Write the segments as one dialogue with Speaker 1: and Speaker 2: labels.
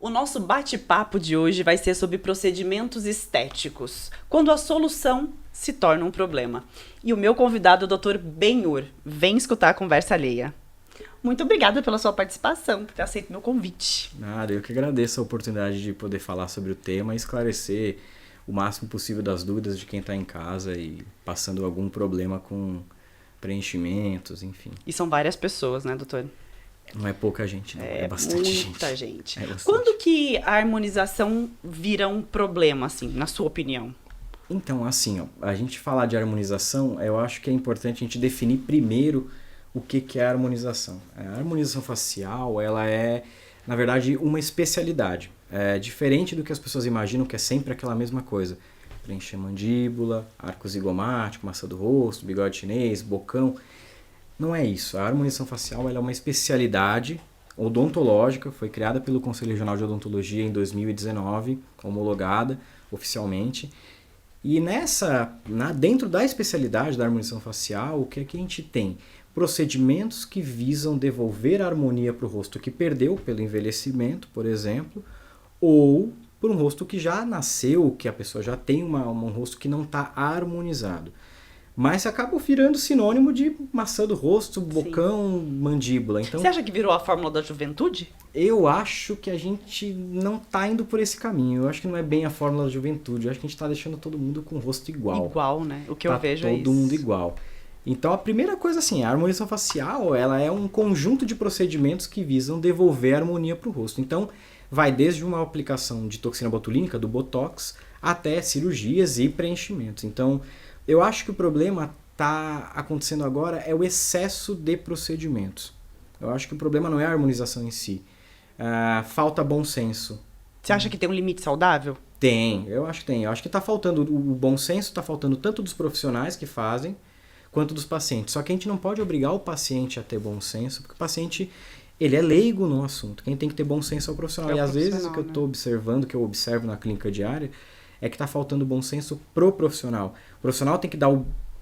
Speaker 1: O nosso bate-papo de hoje vai ser sobre procedimentos estéticos, quando a solução se torna um problema. E o meu convidado é o Dr. Benhur. Vem escutar a conversa alheia. Muito obrigada pela sua participação, por ter aceito meu convite.
Speaker 2: Nada, eu que agradeço a oportunidade de poder falar sobre o tema e esclarecer o máximo possível das dúvidas de quem está em casa e passando algum problema com preenchimentos, enfim.
Speaker 1: E são várias pessoas, né, doutor?
Speaker 2: Não é pouca gente, não. É bastante gente.
Speaker 1: Muita gente.
Speaker 2: É bastante.
Speaker 1: Quando que a harmonização vira um problema, assim, na sua opinião?
Speaker 2: Então, assim, ó, a gente falar de harmonização, eu acho que é importante a gente definir primeiro o que é a harmonização. A harmonização facial, ela é, na verdade, uma especialidade. É diferente do que as pessoas imaginam, que é sempre aquela mesma coisa. Preencher mandíbula, arco zigomático, maçã do rosto, bigode chinês, bocão. Não é isso. A harmonização facial ela é uma especialidade odontológica, foi criada pelo Conselho Regional de Odontologia em 2019, homologada oficialmente. E dentro da especialidade da harmonização facial, o que é que a gente tem? Procedimentos que visam devolver a harmonia para o rosto que perdeu pelo envelhecimento, por exemplo, ou por um rosto que já nasceu, que a pessoa já tem um rosto que não está harmonizado. Mas acaba virando sinônimo de maçã do rosto, bocão, sim, mandíbula. Então,
Speaker 1: você acha que virou a fórmula da juventude?
Speaker 2: Eu acho que a gente não está indo por esse caminho. Eu acho que não é bem a fórmula da juventude. Eu acho que a gente está deixando todo mundo com o rosto igual.
Speaker 1: Igual, né? O que eu vejo é isso.
Speaker 2: Todo mundo igual. Então, a primeira coisa, assim, a harmonização facial, ela é um conjunto de procedimentos que visam devolver a harmonia para o rosto. Então, vai desde uma aplicação de toxina botulínica, do Botox, até cirurgias e preenchimentos. Então, eu acho que o problema está acontecendo agora é o excesso de procedimentos. Eu acho que o problema não é a harmonização em si. Falta bom senso.
Speaker 1: Você acha que tem um limite saudável?
Speaker 2: Tem, eu acho que tem. Eu acho que está faltando o bom senso, está faltando tanto dos profissionais que fazem, quanto dos pacientes. Só que a gente não pode obrigar o paciente a ter bom senso, porque o paciente ele é leigo no assunto. Quem tem que ter bom senso é o profissional. E às vezes o que eu estou observando, que eu observo na clínica diária, é que está faltando bom senso pro profissional. O profissional tem que dar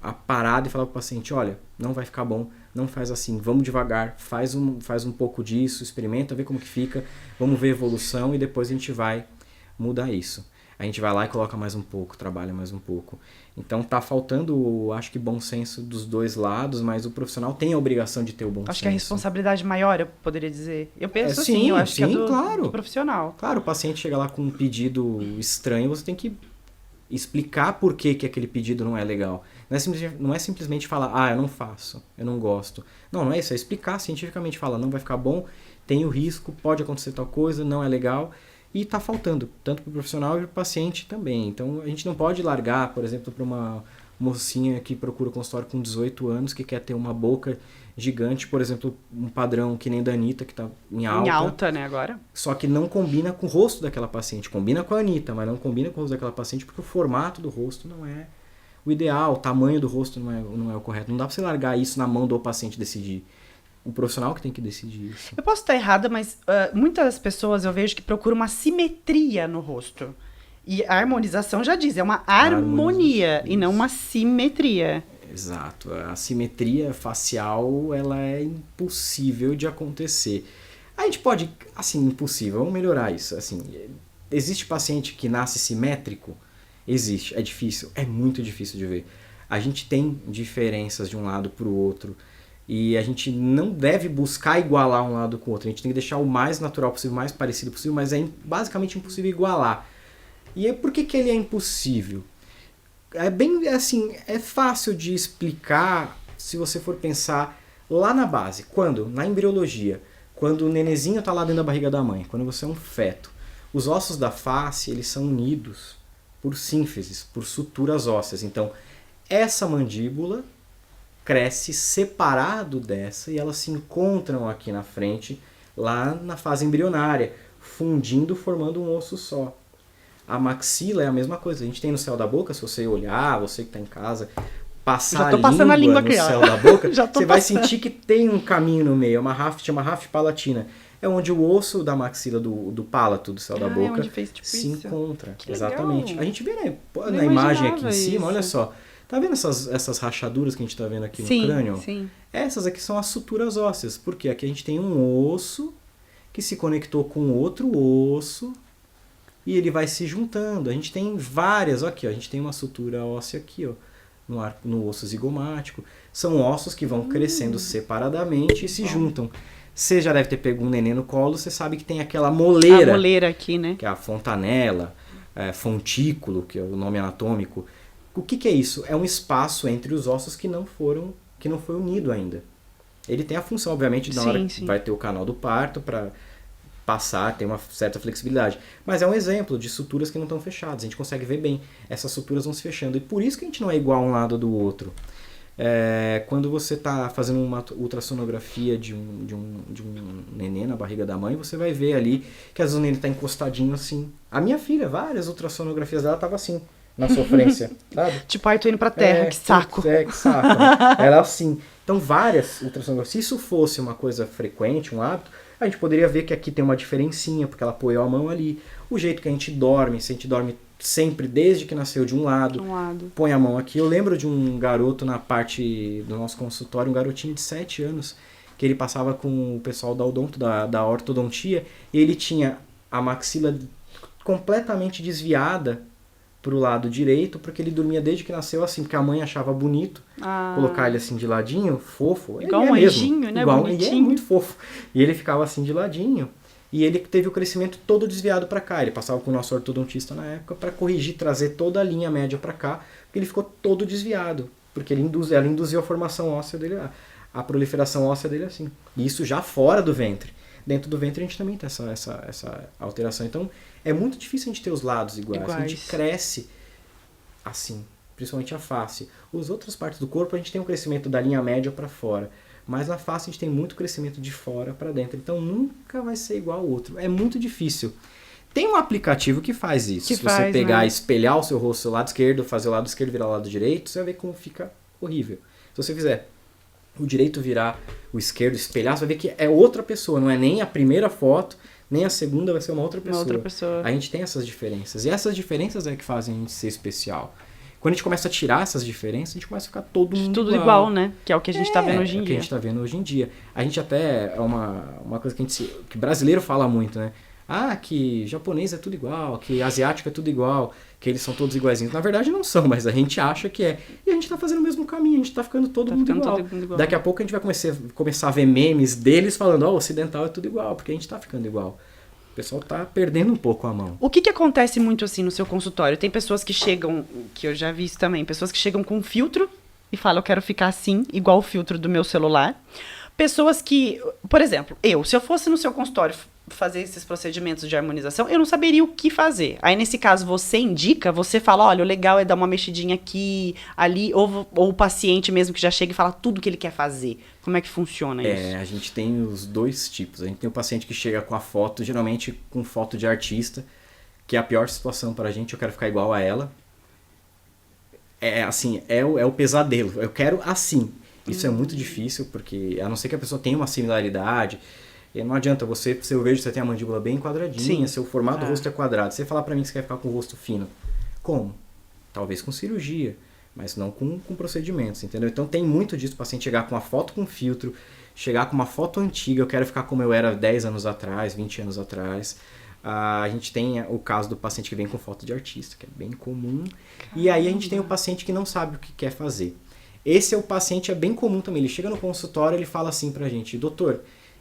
Speaker 2: a parada e falar pro paciente, olha, não vai ficar bom, não faz assim, vamos devagar, faz um pouco disso, experimenta, vê como que fica, vamos ver a evolução e depois a gente vai mudar isso. A gente vai lá e coloca mais um pouco, trabalha mais um pouco. Então tá faltando, acho que bom senso dos dois lados, mas o profissional tem a obrigação de ter o bom senso.
Speaker 1: Acho que a responsabilidade maior, eu poderia dizer. Eu penso assim, eu acho que é do profissional.
Speaker 2: Claro, o paciente chega lá com um pedido estranho, você tem que explicar por que aquele pedido não é legal. Não é simplesmente falar, eu não faço, eu não gosto. Não é isso, é explicar cientificamente, falar, não vai ficar bom, tem o risco, pode acontecer tal coisa, não é legal. E está faltando, tanto para o profissional e para o paciente também. Então, a gente não pode largar, por exemplo, para uma mocinha que procura consultório com 18 anos, que quer ter uma boca gigante, por exemplo, um padrão que nem da Anitta, que está em alta.
Speaker 1: Em alta, né, agora?
Speaker 2: Só que não combina com o rosto daquela paciente. Combina com a Anitta, mas não combina com o rosto daquela paciente, porque o formato do rosto não é o ideal, o tamanho do rosto não é o correto. Não dá para você largar isso na mão do paciente decidir. O profissional que tem que decidir isso.
Speaker 1: Eu posso estar errada, mas muitas pessoas eu vejo que procuram uma simetria no rosto. E a harmonização já diz, é uma harmonia e não uma simetria.
Speaker 2: Exato. A simetria facial, ela é impossível de acontecer. A gente pode, assim, impossível, vamos melhorar isso. Assim, existe paciente que nasce simétrico? Existe, é difícil, é muito difícil de ver. A gente tem diferenças de um lado para o outro. E a gente não deve buscar igualar um lado com o outro. A gente tem que deixar o mais natural possível, o mais parecido possível, mas é basicamente impossível igualar. E por que ele é impossível? É bem assim, é fácil de explicar se você for pensar lá na base. Quando? Na embriologia. Quando o nenezinho está lá dentro da barriga da mãe, quando você é um feto. Os ossos da face, eles são unidos por sínfises, por suturas ósseas. Então, essa mandíbula cresce separado dessa e elas se encontram aqui na frente, lá na fase embrionária, fundindo, formando um osso só. A maxila é a mesma coisa. A gente tem no céu da boca, se você olhar, você que está em casa, passar a língua no céu da boca, você vai sentir que tem um caminho no meio, chama raft palatina. É onde o osso da maxila do pálato do céu da boca se encontra. Exatamente.
Speaker 1: Legal.
Speaker 2: A gente vê na imagem aqui em cima, olha só. Tá vendo essas rachaduras que a gente tá vendo aqui no crânio?
Speaker 1: Sim.
Speaker 2: Essas aqui são as suturas ósseas. Porque aqui a gente tem um osso que se conectou com outro osso e ele vai se juntando. A gente tem várias, aqui, ó, a gente tem uma sutura óssea aqui, ó, no osso zigomático. São ossos que vão crescendo separadamente e se juntam. Você já deve ter pego um neném no colo, você sabe que tem aquela moleira.
Speaker 1: A moleira aqui, né?
Speaker 2: Que é a fontanela, fontículo, que é o nome anatômico. O que é isso? É um espaço entre os ossos que não foi unido ainda. Ele tem a função, obviamente, na hora que vai ter o canal do parto para passar, tem uma certa flexibilidade. Mas é um exemplo de suturas que não estão fechadas. A gente consegue ver bem. Essas suturas vão se fechando. E por isso que a gente não é igual um lado do outro. Quando você está fazendo uma ultrassonografia de um neném na barriga da mãe, você vai ver ali que às vezes o neném está encostadinho assim. A minha filha, várias ultrassonografias dela estava assim, na sofrência, sabe?
Speaker 1: Tipo, ai, tô indo pra terra, que saco.
Speaker 2: Que saco. Né? Ela assim. Então, várias ultrassonografias. Se isso fosse uma coisa frequente, um hábito, a gente poderia ver que aqui tem uma diferencinha, porque ela apoiou a mão ali. O jeito que a gente dorme, se a gente dorme sempre, desde que nasceu, de um lado, põe a mão aqui. Eu lembro de um garoto na parte do nosso consultório, um garotinho de 7 anos, que ele passava com o pessoal da odonto, da ortodontia, e ele tinha a maxila completamente desviada pro lado direito, porque ele dormia desde que nasceu assim, porque a mãe achava bonito colocar ele assim de ladinho, fofo.
Speaker 1: Igual um anjinho, né?
Speaker 2: Igual,
Speaker 1: bonitinho.
Speaker 2: ele é muito fofo. E ele ficava assim de ladinho. E ele teve o crescimento todo desviado para cá. Ele passava com o nosso ortodontista na época para corrigir, trazer toda a linha média para cá, porque ele ficou todo desviado, porque ela induziu a formação óssea dele, a proliferação óssea dele assim. E isso já fora do ventre. Dentro do ventre a gente também tem essa alteração. Então é muito difícil a gente ter os lados iguais. A gente cresce assim, principalmente a face. As outras partes do corpo a gente tem um crescimento da linha média para fora. Mas na face a gente tem muito crescimento de fora para dentro. Então nunca vai ser igual ao outro. É muito difícil. Tem um aplicativo que faz isso. Se você pegar e espelhar o seu rosto do lado esquerdo, fazer o lado esquerdo virar o lado direito, você vai ver como fica horrível. Se você fizer o direito virar o esquerdo, espelhar, você vai ver que é outra pessoa. Não é nem a primeira foto, nem a segunda, vai ser uma outra pessoa. A gente tem essas diferenças. E essas diferenças é que fazem a gente ser especial. Quando a gente começa a tirar essas diferenças, a gente começa a ficar todo mundo
Speaker 1: tudo igual, né? Que é o que a gente tá vendo hoje em dia. É o
Speaker 2: que a gente tá vendo hoje em dia. A gente até, é uma coisa que brasileiro fala muito, né? Que japonês é tudo igual, que asiático é tudo igual, que eles são todos iguaizinhos. Na verdade não são, mas a gente acha que é. E a gente tá fazendo o mesmo caminho, a gente tá ficando todo mundo igual. Daqui a pouco a gente vai começar a ver memes deles falando, o ocidental é tudo igual, porque a gente tá ficando igual. O pessoal tá perdendo um pouco a mão.
Speaker 1: O que acontece muito assim no seu consultório? Tem pessoas que chegam, que eu já vi isso também, pessoas que chegam com um filtro e falam, eu quero ficar assim, igual o filtro do meu celular. Pessoas que, por exemplo, se eu fosse no seu consultório fazer esses procedimentos de harmonização, eu não saberia o que fazer. Aí, nesse caso, você indica, você fala, olha, o legal é dar uma mexidinha aqui, ali, ou o paciente mesmo que já chega e fala tudo que ele quer fazer. Como é que funciona isso?
Speaker 2: A gente tem os dois tipos. A gente tem o paciente que chega com a foto, geralmente com foto de artista, que é a pior situação para a gente, eu quero ficar igual a ela. É o pesadelo, eu quero assim. Isso é muito difícil, porque a não ser que a pessoa tenha uma similaridade, não adianta se eu vejo que você tem a mandíbula bem quadradinha, seu formato do rosto é quadrado, você falar pra mim que você quer ficar com o rosto fino. Como? Talvez com cirurgia, mas não com procedimentos, entendeu? Então tem muito disso, o paciente chegar com uma foto com filtro, chegar com uma foto antiga, eu quero ficar como eu era 10 anos atrás, 20 anos atrás. A gente tem o caso do paciente que vem com foto de artista, que é bem comum. Caramba. E aí a gente tem o paciente que não sabe o que quer fazer. Esse paciente é bem comum também. Ele chega no consultório e ele fala assim pra gente, doutor,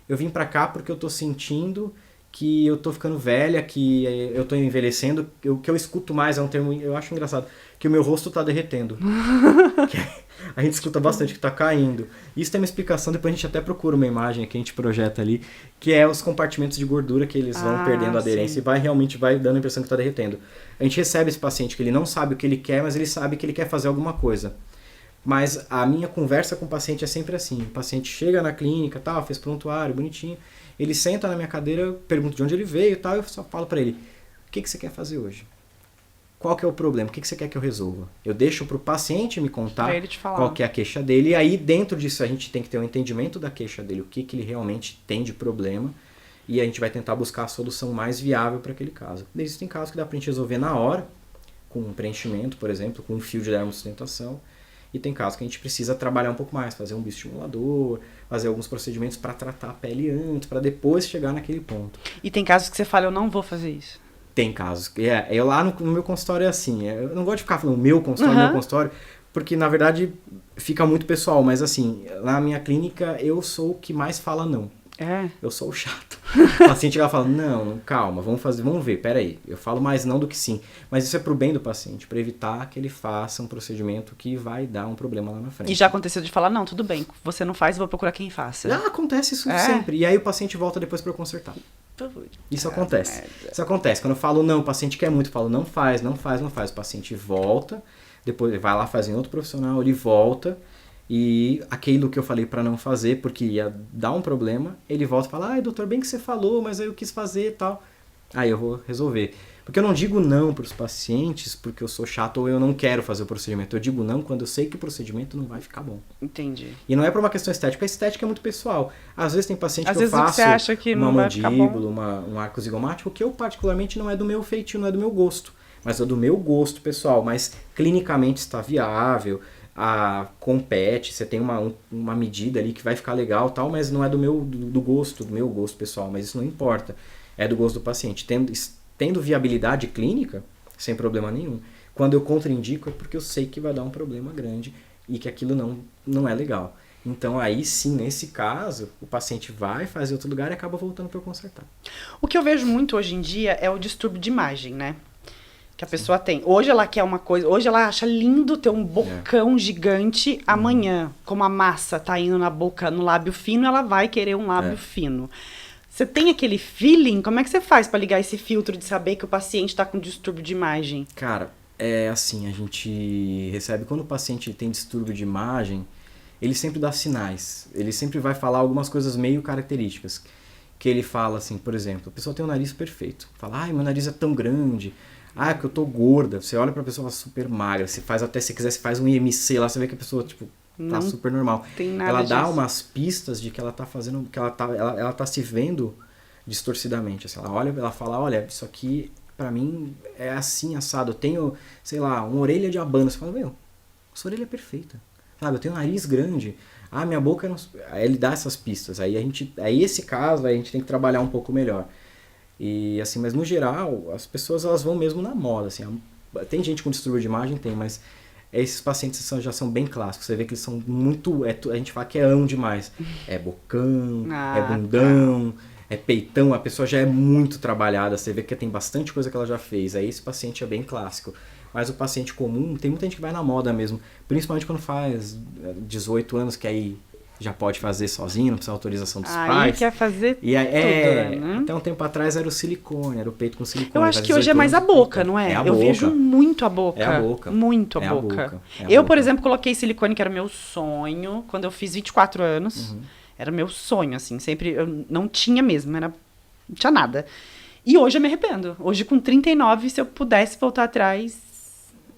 Speaker 2: eu vim pra cá porque eu tô sentindo que eu tô ficando velha, que eu tô envelhecendo. O que eu escuto mais é um termo, eu acho engraçado, que o meu rosto tá derretendo. A gente escuta bastante que tá caindo. Isso tem uma explicação, depois a gente até procura uma imagem que a gente projeta ali, que é os compartimentos de gordura que eles vão perdendo aderência e realmente vai dando a impressão que tá derretendo. A gente recebe esse paciente que ele não sabe o que ele quer, mas ele sabe que ele quer fazer alguma coisa. Mas a minha conversa com o paciente é sempre assim. O paciente chega na clínica, fez prontuário, bonitinho. Ele senta na minha cadeira, eu pergunto de onde ele veio e tal, eu só falo pra ele, o que você quer fazer hoje? Qual que é o problema? O que você quer que eu resolva? Eu deixo pro paciente me contar qual que é a queixa dele. E aí, dentro disso, a gente tem que ter um entendimento da queixa dele, o que ele realmente tem de problema. E a gente vai tentar buscar a solução mais viável para aquele caso. Existem casos que dá pra gente resolver na hora, com um preenchimento, por exemplo, com um fio de dermosustentação. E tem casos que a gente precisa trabalhar um pouco mais, fazer um bioestimulador, fazer alguns procedimentos para tratar a pele antes, para depois chegar naquele ponto.
Speaker 1: E tem casos que você fala, eu não vou fazer isso.
Speaker 2: Tem casos. Eu lá no meu consultório é assim, eu não gosto de ficar falando meu consultório, porque na verdade fica muito pessoal, mas assim, na minha clínica eu sou o que mais fala não. Eu sou o chato. O paciente ela fala, não, calma, vamos ver, peraí. Eu falo mais não do que sim. Mas isso é pro bem do paciente, para evitar que ele faça um procedimento que vai dar um problema lá na frente.
Speaker 1: E já aconteceu de falar, não, tudo bem, você não faz, eu vou procurar quem faça.
Speaker 2: Acontece isso sempre. E aí o paciente volta depois para eu consertar. Isso acontece. Isso acontece. Quando eu falo não, o paciente quer muito, eu falo não faz. O paciente volta, depois vai lá, faz em outro profissional, ele volta. E aquilo que eu falei para não fazer, porque ia dar um problema, ele volta e fala, ai, doutor, bem que você falou, mas aí eu quis fazer e tal. Aí eu vou resolver. Porque eu não digo não para os pacientes porque eu sou chato ou eu não quero fazer o procedimento. Eu digo não quando eu sei que o procedimento não vai ficar bom.
Speaker 1: Entendi.
Speaker 2: E não é por uma questão estética, a estética é muito pessoal. Às vezes tem paciente
Speaker 1: Às
Speaker 2: que eu
Speaker 1: vezes
Speaker 2: faço
Speaker 1: você acha que
Speaker 2: uma
Speaker 1: não vai ficar bom.
Speaker 2: mandíbula, um arco zigomático, que eu particularmente não é do meu feitio, não é do meu gosto. Mas é do meu gosto pessoal, mas clinicamente está viável, compete, você tem uma medida ali que vai ficar legal tal, mas não é do meu gosto pessoal, mas isso não importa, é do gosto do paciente. Tendo viabilidade clínica, sem problema nenhum. Quando eu contraindico é porque eu sei que vai dar um problema grande e que aquilo não é legal. Então aí sim, nesse caso, o paciente vai fazer outro lugar e acaba voltando para eu consertar.
Speaker 1: O que eu vejo muito hoje em dia é o distúrbio de imagem, né? Que a pessoa tem. Hoje ela quer uma coisa, hoje ela acha lindo ter um bocão gigante, amanhã, como a massa tá indo na boca, no lábio fino, ela vai querer um lábio fino. Você tem aquele feeling? Como é que você faz para ligar esse filtro de saber que o paciente tá com distúrbio de imagem?
Speaker 2: Cara, é assim, a gente recebe, quando o paciente tem distúrbio de imagem, ele sempre dá sinais, ele sempre vai falar algumas coisas meio características, que ele fala assim, por exemplo, a pessoa tem um nariz perfeito, fala, ai, meu nariz é tão grande, ah, porque eu tô gorda. Você olha pra pessoa super magra. Você faz até, se quiser, você faz um IMC lá, você vê que a pessoa, tipo, tá super normal.
Speaker 1: Tem nada
Speaker 2: ela dá
Speaker 1: disso.
Speaker 2: umas pistas de que ela tá fazendo, que ela tá se vendo distorcidamente. Assim, ela olha, ela fala, olha, isso aqui pra mim é assim, assado. Eu tenho, sei lá, uma orelha de abano. Você fala, meu, essa orelha é perfeita. Sabe, eu tenho um nariz grande. Ah, minha boca não... Aí ele dá essas pistas. Aí esse caso, aí a gente tem que trabalhar um pouco melhor. E assim, mas no geral, as pessoas elas vão mesmo na moda, assim. Tem gente com distúrbio de imagem, tem, mas esses pacientes já são bem clássicos. Você vê que eles são muito, a gente fala que é ão demais. É bocão, é bundão, é peitão, a pessoa já é muito trabalhada, você vê que tem bastante coisa que ela já fez. Aí esse paciente é bem clássico. Mas o paciente comum, tem muita gente que vai na moda mesmo, principalmente quando faz 18 anos, que aí já pode fazer sozinho, não precisa autorização dos pais.
Speaker 1: Aí quer fazer
Speaker 2: e aí,
Speaker 1: tudo, né?
Speaker 2: Até um tempo atrás era o silicone, era o peito com silicone.
Speaker 1: Eu acho que hoje é mais a boca, não é? Eu vejo muito a boca.
Speaker 2: É a boca.
Speaker 1: Muito a boca. Eu, por exemplo, coloquei silicone, que era o meu sonho, quando eu fiz 24 anos. Era meu sonho, assim, sempre, eu não tinha mesmo, não tinha nada. E hoje eu me arrependo. Hoje, com 39, se eu pudesse voltar atrás,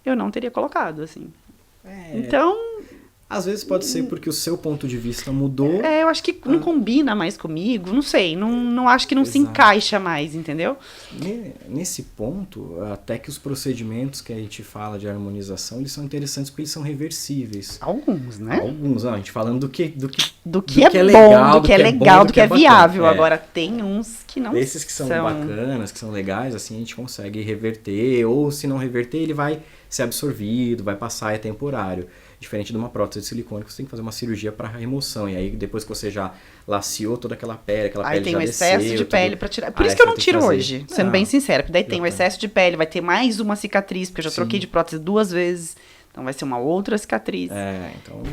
Speaker 1: eu não teria colocado, assim. Então...
Speaker 2: Às vezes pode ser porque o seu ponto de vista mudou.
Speaker 1: Eu acho que não combina mais comigo, não sei, não acho que não se encaixa mais, entendeu?
Speaker 2: Nesse ponto, até que os procedimentos que a gente fala de harmonização, eles são interessantes porque eles são reversíveis.
Speaker 1: Alguns, né?
Speaker 2: Alguns, a gente falando do que
Speaker 1: é legal, do que é legal, do que é viável. Agora, tem uns que não
Speaker 2: esses que são bacanas, que são legais, assim, a gente consegue reverter, ou se não reverter, ele vai ser absorvido, vai passar, é temporário. Diferente de uma prótese de silicone, que você tem que fazer uma cirurgia para remoção. E aí, depois que você já laciou toda aquela pele já desceu.
Speaker 1: Aí tem um excesso de pele para tirar. Por isso que eu não tiro hoje, sendo bem sincera. Porque daí tem o excesso de pele, vai ter mais uma cicatriz, porque eu já troquei de prótese 2 vezes. Então vai ser uma outra cicatriz.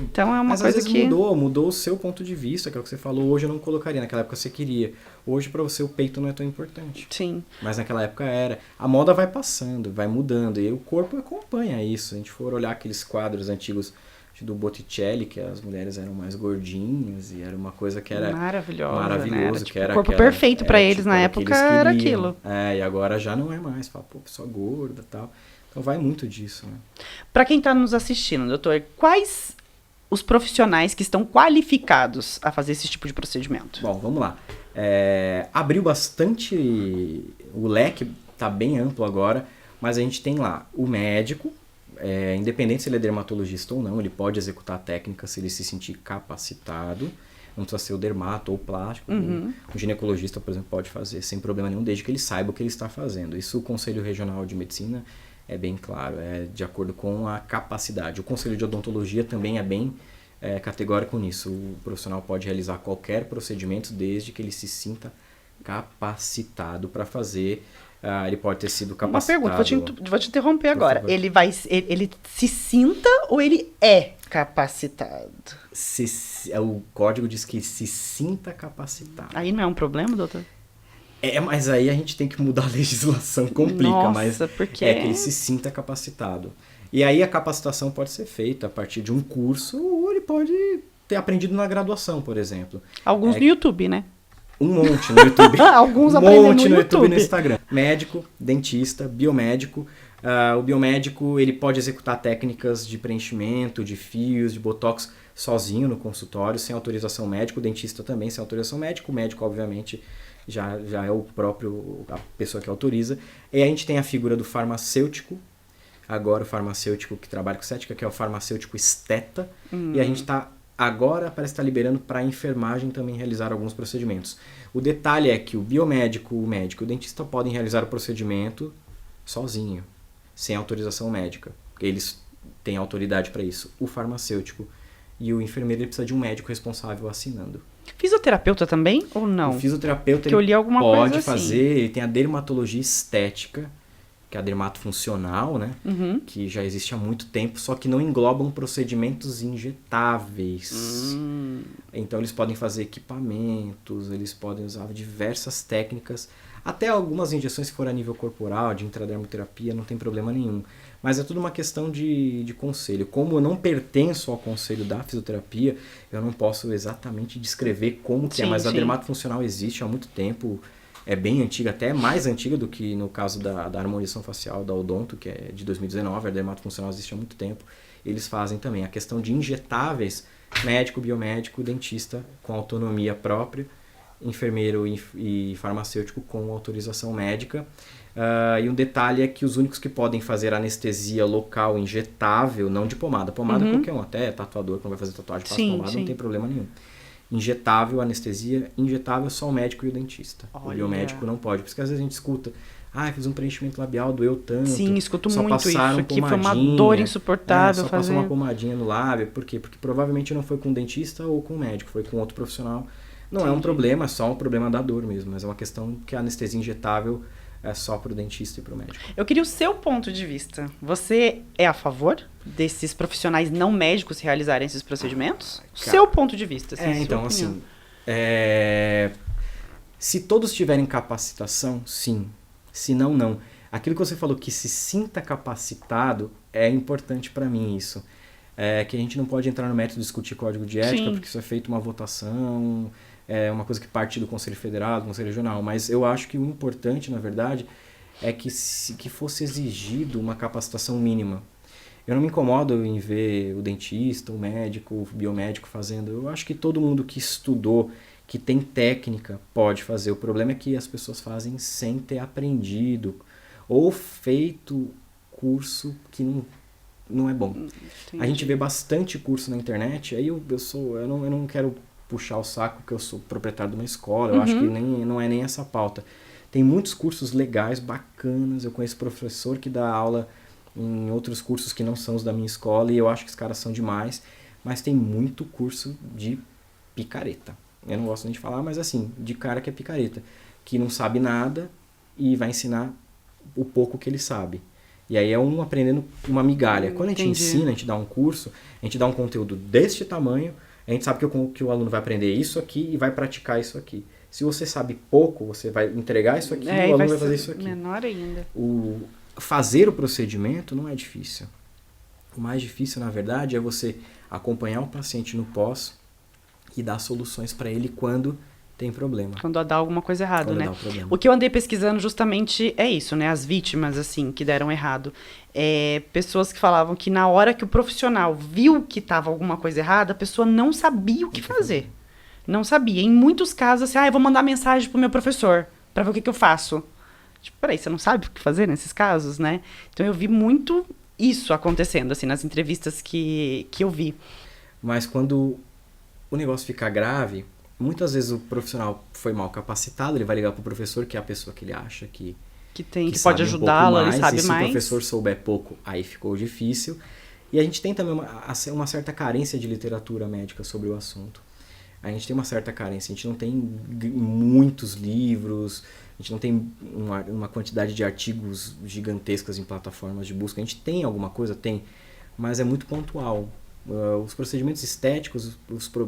Speaker 1: Então é uma
Speaker 2: mas
Speaker 1: coisa
Speaker 2: às vezes
Speaker 1: que...
Speaker 2: mudou o seu ponto de vista, que é o que você falou. Hoje eu não colocaria, naquela época você queria. Hoje pra você o peito não é tão importante.
Speaker 1: Sim.
Speaker 2: Mas naquela época era. A moda vai passando, vai mudando. E o corpo acompanha isso. Se a gente for olhar aqueles quadros antigos do Botticelli, que as mulheres eram mais gordinhas e era uma coisa que era maravilhoso,
Speaker 1: né? Era,
Speaker 2: que era
Speaker 1: o corpo perfeito para eles na época era aquilo.
Speaker 2: E agora já não é mais. Fala, pô, pessoa gorda e tal. Então vai muito disso, né?
Speaker 1: Para quem está nos assistindo, doutor, quais os profissionais que estão qualificados a fazer esse tipo de procedimento?
Speaker 2: Bom, vamos lá. Abriu bastante, o leque está bem amplo agora, mas a gente tem lá o médico, independente se ele é dermatologista ou não, ele pode executar a técnica se ele se sentir capacitado. Não precisa ser o dermato ou o plástico. Um ginecologista, por exemplo, pode fazer sem problema nenhum, desde que ele saiba o que ele está fazendo. Isso o Conselho Regional de Medicina é bem claro, é de acordo com a capacidade. O Conselho de Odontologia também é bem categórico nisso. O profissional pode realizar qualquer procedimento desde que ele se sinta capacitado para fazer. Ele pode ter sido capacitado.
Speaker 1: Uma pergunta, vou te interromper agora. Ele se sinta ou ele é capacitado?
Speaker 2: O código diz que se sinta capacitado.
Speaker 1: Aí não é um problema, doutor?
Speaker 2: Mas aí a gente tem que mudar a legislação, complica.
Speaker 1: Nossa,
Speaker 2: mas
Speaker 1: porque...
Speaker 2: é que ele se sinta capacitado. E aí a capacitação pode ser feita a partir de um curso ou ele pode ter aprendido na graduação, por exemplo.
Speaker 1: Alguns no YouTube, né?
Speaker 2: Um monte no YouTube.
Speaker 1: Alguns
Speaker 2: monte no YouTube e no Instagram. Médico, dentista, biomédico. O biomédico ele pode executar técnicas de preenchimento, de fios, de botox sozinho no consultório, sem autorização médica. O dentista também sem autorização médica. O médico, obviamente, já é a pessoa que autoriza. E a gente tem a figura do farmacêutico. Agora o farmacêutico que trabalha com estética, que é o farmacêutico esteta. E a gente agora parece estar liberando para a enfermagem também realizar alguns procedimentos. O detalhe é que o biomédico, o médico e o dentista podem realizar o procedimento sozinho, sem autorização médica. Eles têm autoridade para isso. O farmacêutico e o enfermeiro ele precisa de um médico responsável assinando.
Speaker 1: Fisioterapeuta também ou não?
Speaker 2: O fisioterapeuta
Speaker 1: que eu li alguma
Speaker 2: pode
Speaker 1: coisa
Speaker 2: fazer,
Speaker 1: assim.
Speaker 2: ele tem a dermatologia estética, que é a dermatofuncional, né? Que já existe há muito tempo, só que não englobam procedimentos injetáveis. Então eles podem fazer equipamentos, eles podem usar diversas técnicas, até algumas injeções se for a nível corporal, de intradermoterapia, não tem problema nenhum. Mas é tudo uma questão de conselho. Como eu não pertenço ao conselho da fisioterapia, eu não posso exatamente descrever como que é, mas a dermatofuncional existe há muito tempo. É bem antiga, até mais antiga do que no caso da harmonização facial da Odonto, que é de 2019, a dermatofuncional existe há muito tempo. Eles fazem também a questão de injetáveis, médico, biomédico, dentista com autonomia própria, enfermeiro e farmacêutico com autorização médica. E um detalhe é que os únicos que podem fazer anestesia local injetável, não de pomada. Pomada qualquer um, até tatuador, quando vai fazer tatuagem, faz pomada, não tem problema nenhum. Injetável, anestesia, injetável só o médico e o dentista. O biomédico não pode, porque às vezes a gente escuta, fiz um preenchimento labial, doeu tanto.
Speaker 1: Sim, escuto
Speaker 2: só
Speaker 1: muito isso, que foi uma
Speaker 2: pomadinha,
Speaker 1: dor insuportável.
Speaker 2: Só passou uma pomadinha no lábio, por quê? Porque provavelmente não foi com o dentista ou com o médico, foi com outro profissional. Não é um problema, é só um problema da dor mesmo, mas é uma questão que a anestesia injetável é só para o dentista e para o médico.
Speaker 1: Eu queria o seu ponto de vista. Você é a favor desses profissionais não médicos realizarem esses procedimentos? Seu ponto de vista.
Speaker 2: Então, assim, se todos tiverem capacitação, sim. Se não, não. Aquilo que você falou, que se sinta capacitado, é importante para mim isso. Que a gente não pode entrar no método de discutir código de ética, porque isso é feito uma votação, é uma coisa que parte do Conselho Federal, do Conselho Regional, mas eu acho que o importante, na verdade, é que fosse exigido uma capacitação mínima. Eu não me incomodo em ver o dentista, o médico, o biomédico fazendo. Eu acho que todo mundo que estudou, que tem técnica, pode fazer. O problema é que as pessoas fazem sem ter aprendido ou feito curso que não é bom.
Speaker 1: Entendi.
Speaker 2: A gente vê bastante curso na internet, aí eu não quero puxar o saco porque eu sou proprietário de uma escola, eu acho que não é nem essa pauta. Tem muitos cursos legais, bacanas, eu conheço professor que dá aula em outros cursos que não são os da minha escola e eu acho que os caras são demais, mas tem muito curso de picareta. Eu não gosto nem de falar, mas assim, de cara que é picareta, que não sabe nada e vai ensinar o pouco que ele sabe. E aí é um aprendendo uma migalha. Quando a gente ensina, a gente dá um curso, a gente dá um conteúdo deste tamanho, a gente sabe que o aluno vai aprender isso aqui e vai praticar isso aqui. Se você sabe pouco, você vai entregar isso aqui e o aluno vai fazer isso aqui.
Speaker 1: Menor ainda.
Speaker 2: Fazer o procedimento não é difícil. O mais difícil, na verdade, é você acompanhar o paciente no pós e dar soluções para ele quando tem problema.
Speaker 1: Quando dá alguma coisa errada, né?
Speaker 2: Dá o problema.
Speaker 1: O que eu andei pesquisando justamente é isso, né? As vítimas, assim, que deram errado. Pessoas que falavam que na hora que o profissional viu que estava alguma coisa errada, a pessoa não sabia o que fazer. Não sabia. Em muitos casos, assim, eu vou mandar mensagem pro meu professor para ver o que eu faço. Tipo, peraí, você não sabe o que fazer nesses casos, né? Então eu vi muito isso acontecendo, assim, nas entrevistas que eu vi.
Speaker 2: Mas quando o negócio fica grave, muitas vezes o profissional foi mal capacitado, ele vai ligar pro professor, que é a pessoa que ele acha que
Speaker 1: Que
Speaker 2: sabe
Speaker 1: pode
Speaker 2: um pouco
Speaker 1: ajudá-lo, ele
Speaker 2: mais,
Speaker 1: sabe
Speaker 2: e se
Speaker 1: mais.
Speaker 2: o professor souber pouco, aí ficou difícil. E a gente tem também uma certa carência de literatura médica sobre o assunto. A gente tem uma certa carência, a gente não tem muitos livros, a gente não tem uma quantidade de artigos gigantescas em plataformas de busca. A gente tem alguma coisa? Tem, mas é muito pontual. Os procedimentos estéticos,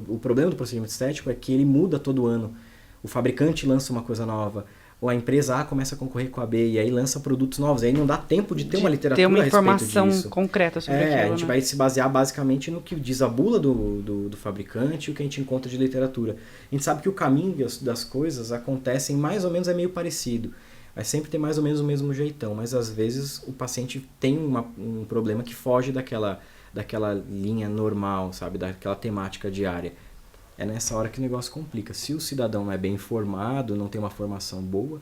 Speaker 2: o problema do procedimento estético é que ele muda todo ano. O fabricante lança uma coisa nova, ou a empresa A começa a concorrer com a B, e aí lança produtos novos. Aí não dá tempo de ter uma literatura
Speaker 1: ter uma
Speaker 2: a respeito
Speaker 1: informação
Speaker 2: disso.
Speaker 1: concreta sobre aquilo,
Speaker 2: A gente
Speaker 1: né?
Speaker 2: vai se basear basicamente no que diz a bula do fabricante e o que a gente encontra de literatura. A gente sabe que o caminho das coisas acontecem mais ou menos é meio parecido. Vai sempre ter mais ou menos o mesmo jeitão, mas às vezes o paciente tem um problema que foge daquela linha normal, sabe? Daquela temática diária. É nessa hora que o negócio complica. Se o cidadão não é bem informado, não tem uma formação boa,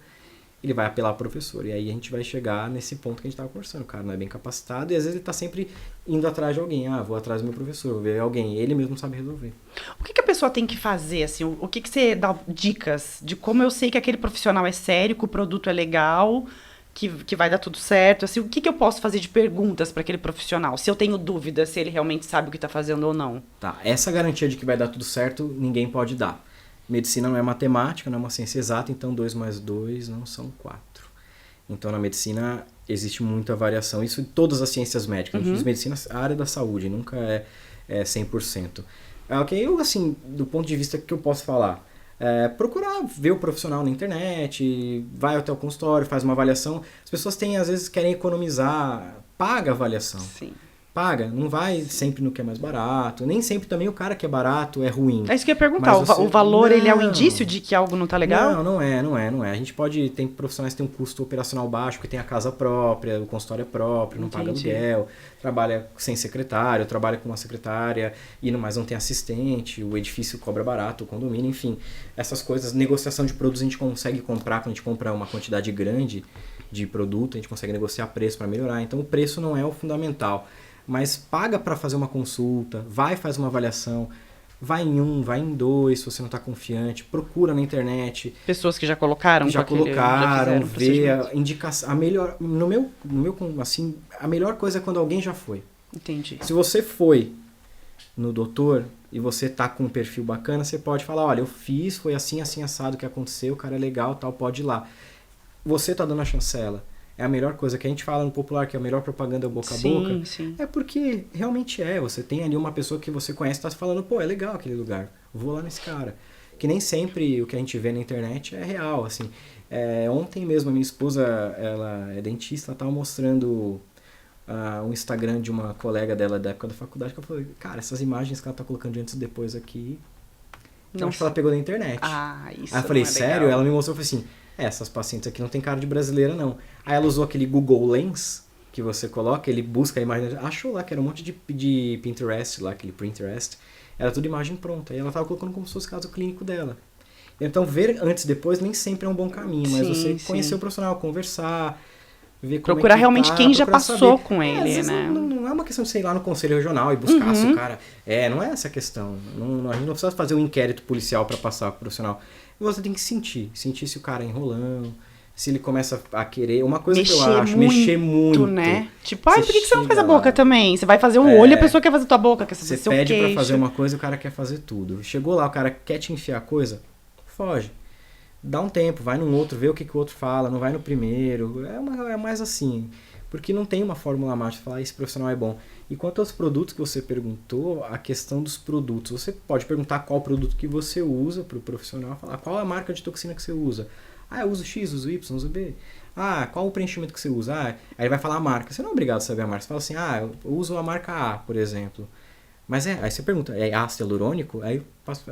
Speaker 2: ele vai apelar ao professor. E aí a gente vai chegar nesse ponto que a gente estava conversando. O cara não é bem capacitado e às vezes ele está sempre indo atrás de alguém. Vou atrás do meu professor, vou ver alguém. Ele mesmo não sabe resolver.
Speaker 1: O que a pessoa tem que fazer, assim? O que você dá dicas de como eu sei que aquele profissional é sério, que o produto é legal, que vai dar tudo certo? Assim, o que eu posso fazer de perguntas para aquele profissional? Se eu tenho dúvida se ele realmente sabe o que está fazendo ou não.
Speaker 2: Tá, essa garantia de que vai dar tudo certo, ninguém pode dar. Medicina não é matemática, não é uma ciência exata, então 2 mais 2 não são 4. Então na medicina existe muita variação, isso em todas as ciências médicas. A gente diz medicina, a área da saúde, nunca é 100%. Ok, eu assim, do ponto de vista que eu posso falar, procurar ver o profissional na internet, vai até o consultório, faz uma avaliação. As pessoas às vezes querem economizar, paga a avaliação.
Speaker 1: Sim.
Speaker 2: Paga, não vai sempre no que é mais barato. Nem sempre também o cara que é barato é ruim.
Speaker 1: É isso que eu ia perguntar.
Speaker 2: Mas
Speaker 1: O valor,
Speaker 2: não,
Speaker 1: ele é um indício de que algo não tá legal?
Speaker 2: Não é. A gente tem profissionais que têm um custo operacional baixo, porque tem a casa própria, o consultório é próprio, não paga
Speaker 1: Entendi.
Speaker 2: aluguel, trabalha sem secretário, trabalha com uma secretária, mas não tem assistente, o edifício cobra barato, o condomínio, enfim. Essas coisas, negociação de produtos a gente consegue comprar, quando a gente compra uma quantidade grande de produto, a gente consegue negociar preço para melhorar. Então o preço não é o fundamental. Mas paga para fazer uma consulta, faz uma avaliação, vai em 1, vai em 2, se você não está confiante, procura na internet.
Speaker 1: Pessoas que já colocaram,
Speaker 2: Já colocaram, vê a indicação. A melhor, assim, a melhor coisa é quando alguém já foi.
Speaker 1: Entendi.
Speaker 2: Se você foi no doutor e você tá com um perfil bacana, você pode falar, olha, eu fiz, foi assim, assim, assado que aconteceu, o cara é legal, tal, pode ir lá. Você tá dando a chancela. É a melhor coisa que a gente fala no popular, que a melhor propaganda é o boca a boca.
Speaker 1: Sim.
Speaker 2: É porque realmente você tem ali uma pessoa que você conhece e tá falando, pô, é legal aquele lugar, vou lá nesse cara. Que nem sempre o que a gente vê na internet é real, assim. Ontem mesmo a minha esposa, ela é dentista, ela tava mostrando um Instagram de uma colega dela da época da faculdade, que eu falei, cara, essas imagens que ela tá colocando de antes e depois aqui, eu acho que ela pegou da internet.
Speaker 1: Isso
Speaker 2: Aí eu falei,
Speaker 1: não é
Speaker 2: sério?
Speaker 1: legal.
Speaker 2: Ela me mostrou e falou assim, essas pacientes aqui não tem cara de brasileira, não. Aí ela usou aquele Google Lens que você coloca, ele busca a imagem, achou lá que era um monte de Pinterest lá, aquele Pinterest, era tudo imagem pronta. E ela tava colocando como se fosse o caso clínico dela. Então, ver antes e depois nem sempre é um bom caminho, mas você conhecer o profissional, conversar, ver como
Speaker 1: procurar
Speaker 2: é que
Speaker 1: realmente
Speaker 2: tá,
Speaker 1: quem já
Speaker 2: procurar
Speaker 1: passou
Speaker 2: saber.
Speaker 1: com ele,
Speaker 2: Às vezes
Speaker 1: né?
Speaker 2: Não é uma questão de você ir lá no conselho regional e buscar se o cara... não é essa a questão. A gente não precisa fazer um inquérito policial para passar pro profissional. Você tem que sentir se o cara é enrolando, se ele começa a querer... Uma coisa que eu acho, mexer muito,
Speaker 1: né? Tipo, por que você não faz a
Speaker 2: chega
Speaker 1: boca
Speaker 2: lá.
Speaker 1: também? Você vai fazer um olho e a pessoa quer fazer tua boca, quer fazer
Speaker 2: Você
Speaker 1: seu
Speaker 2: pede
Speaker 1: queixo.
Speaker 2: pra fazer uma coisa e o cara quer fazer tudo. Chegou lá, o cara quer te enfiar a coisa, foge. Dá um tempo, vai num outro, vê o que o outro fala, não vai no primeiro. É mais assim. Porque não tem uma fórmula mágica, falar esse profissional é bom. E quanto aos produtos que você perguntou, a questão dos produtos. Você pode perguntar qual produto que você usa para o profissional, falar qual a marca de toxina que você usa. Eu uso X, uso Y, uso B. Qual o preenchimento que você usa? Aí ele vai falar a marca. Você não é obrigado a saber a marca. Você fala assim, eu uso a marca A, por exemplo. Mas aí você pergunta, é ácido hialurônico? Aí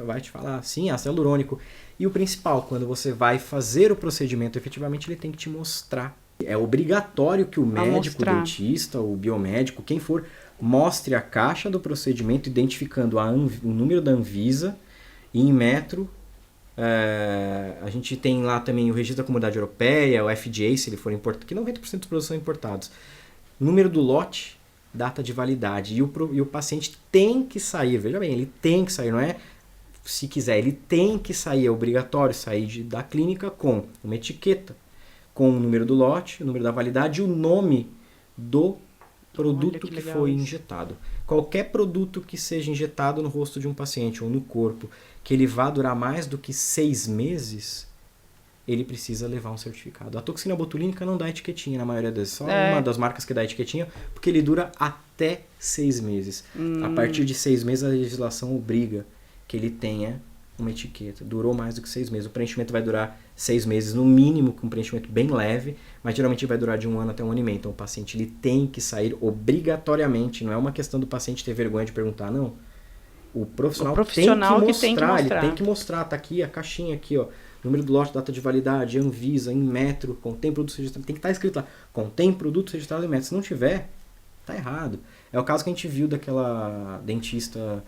Speaker 2: vai te falar, sim, ácido hialurônico. E o principal, quando você vai fazer o procedimento, efetivamente ele tem que te mostrar. É obrigatório que o médico, o dentista, o biomédico, quem for, mostre a caixa do procedimento, identificando o número da Anvisa e em metro. A gente tem lá também o registro da Comunidade Europeia, o FDA, se ele for importado, que 90% dos produtos são importados. Número do lote, data de validade. E o paciente tem que sair, veja bem, ele tem que sair, não é se quiser, ele tem que sair, é obrigatório sair da clínica com uma etiqueta, com o número do lote, o número da validade e o nome do produto que foi injetado. Qualquer produto que seja injetado no rosto de um paciente ou no corpo, que ele vá durar mais do que 6 meses, ele precisa levar um certificado. A toxina botulínica não dá etiquetinha na maioria das, só uma das marcas que dá etiquetinha, porque ele dura até 6 meses. A partir de 6 meses a legislação obriga que ele tenha uma etiqueta. Durou mais do que 6 meses. O preenchimento vai durar 6 meses, no mínimo, com um preenchimento bem leve, mas geralmente vai durar de 1 ano até 1 ano e meio. Então o paciente ele tem que sair obrigatoriamente. Não é uma questão do paciente ter vergonha de perguntar, não. O profissional tem que mostrar, ele tem que mostrar. Tá aqui a caixinha aqui, ó. Número do lote, data de validade, Anvisa, em metro, contém produto registrado. Tem que estar escrito lá, contém produto registrado em metro. Se não tiver, tá errado. É o caso que a gente viu daquela dentista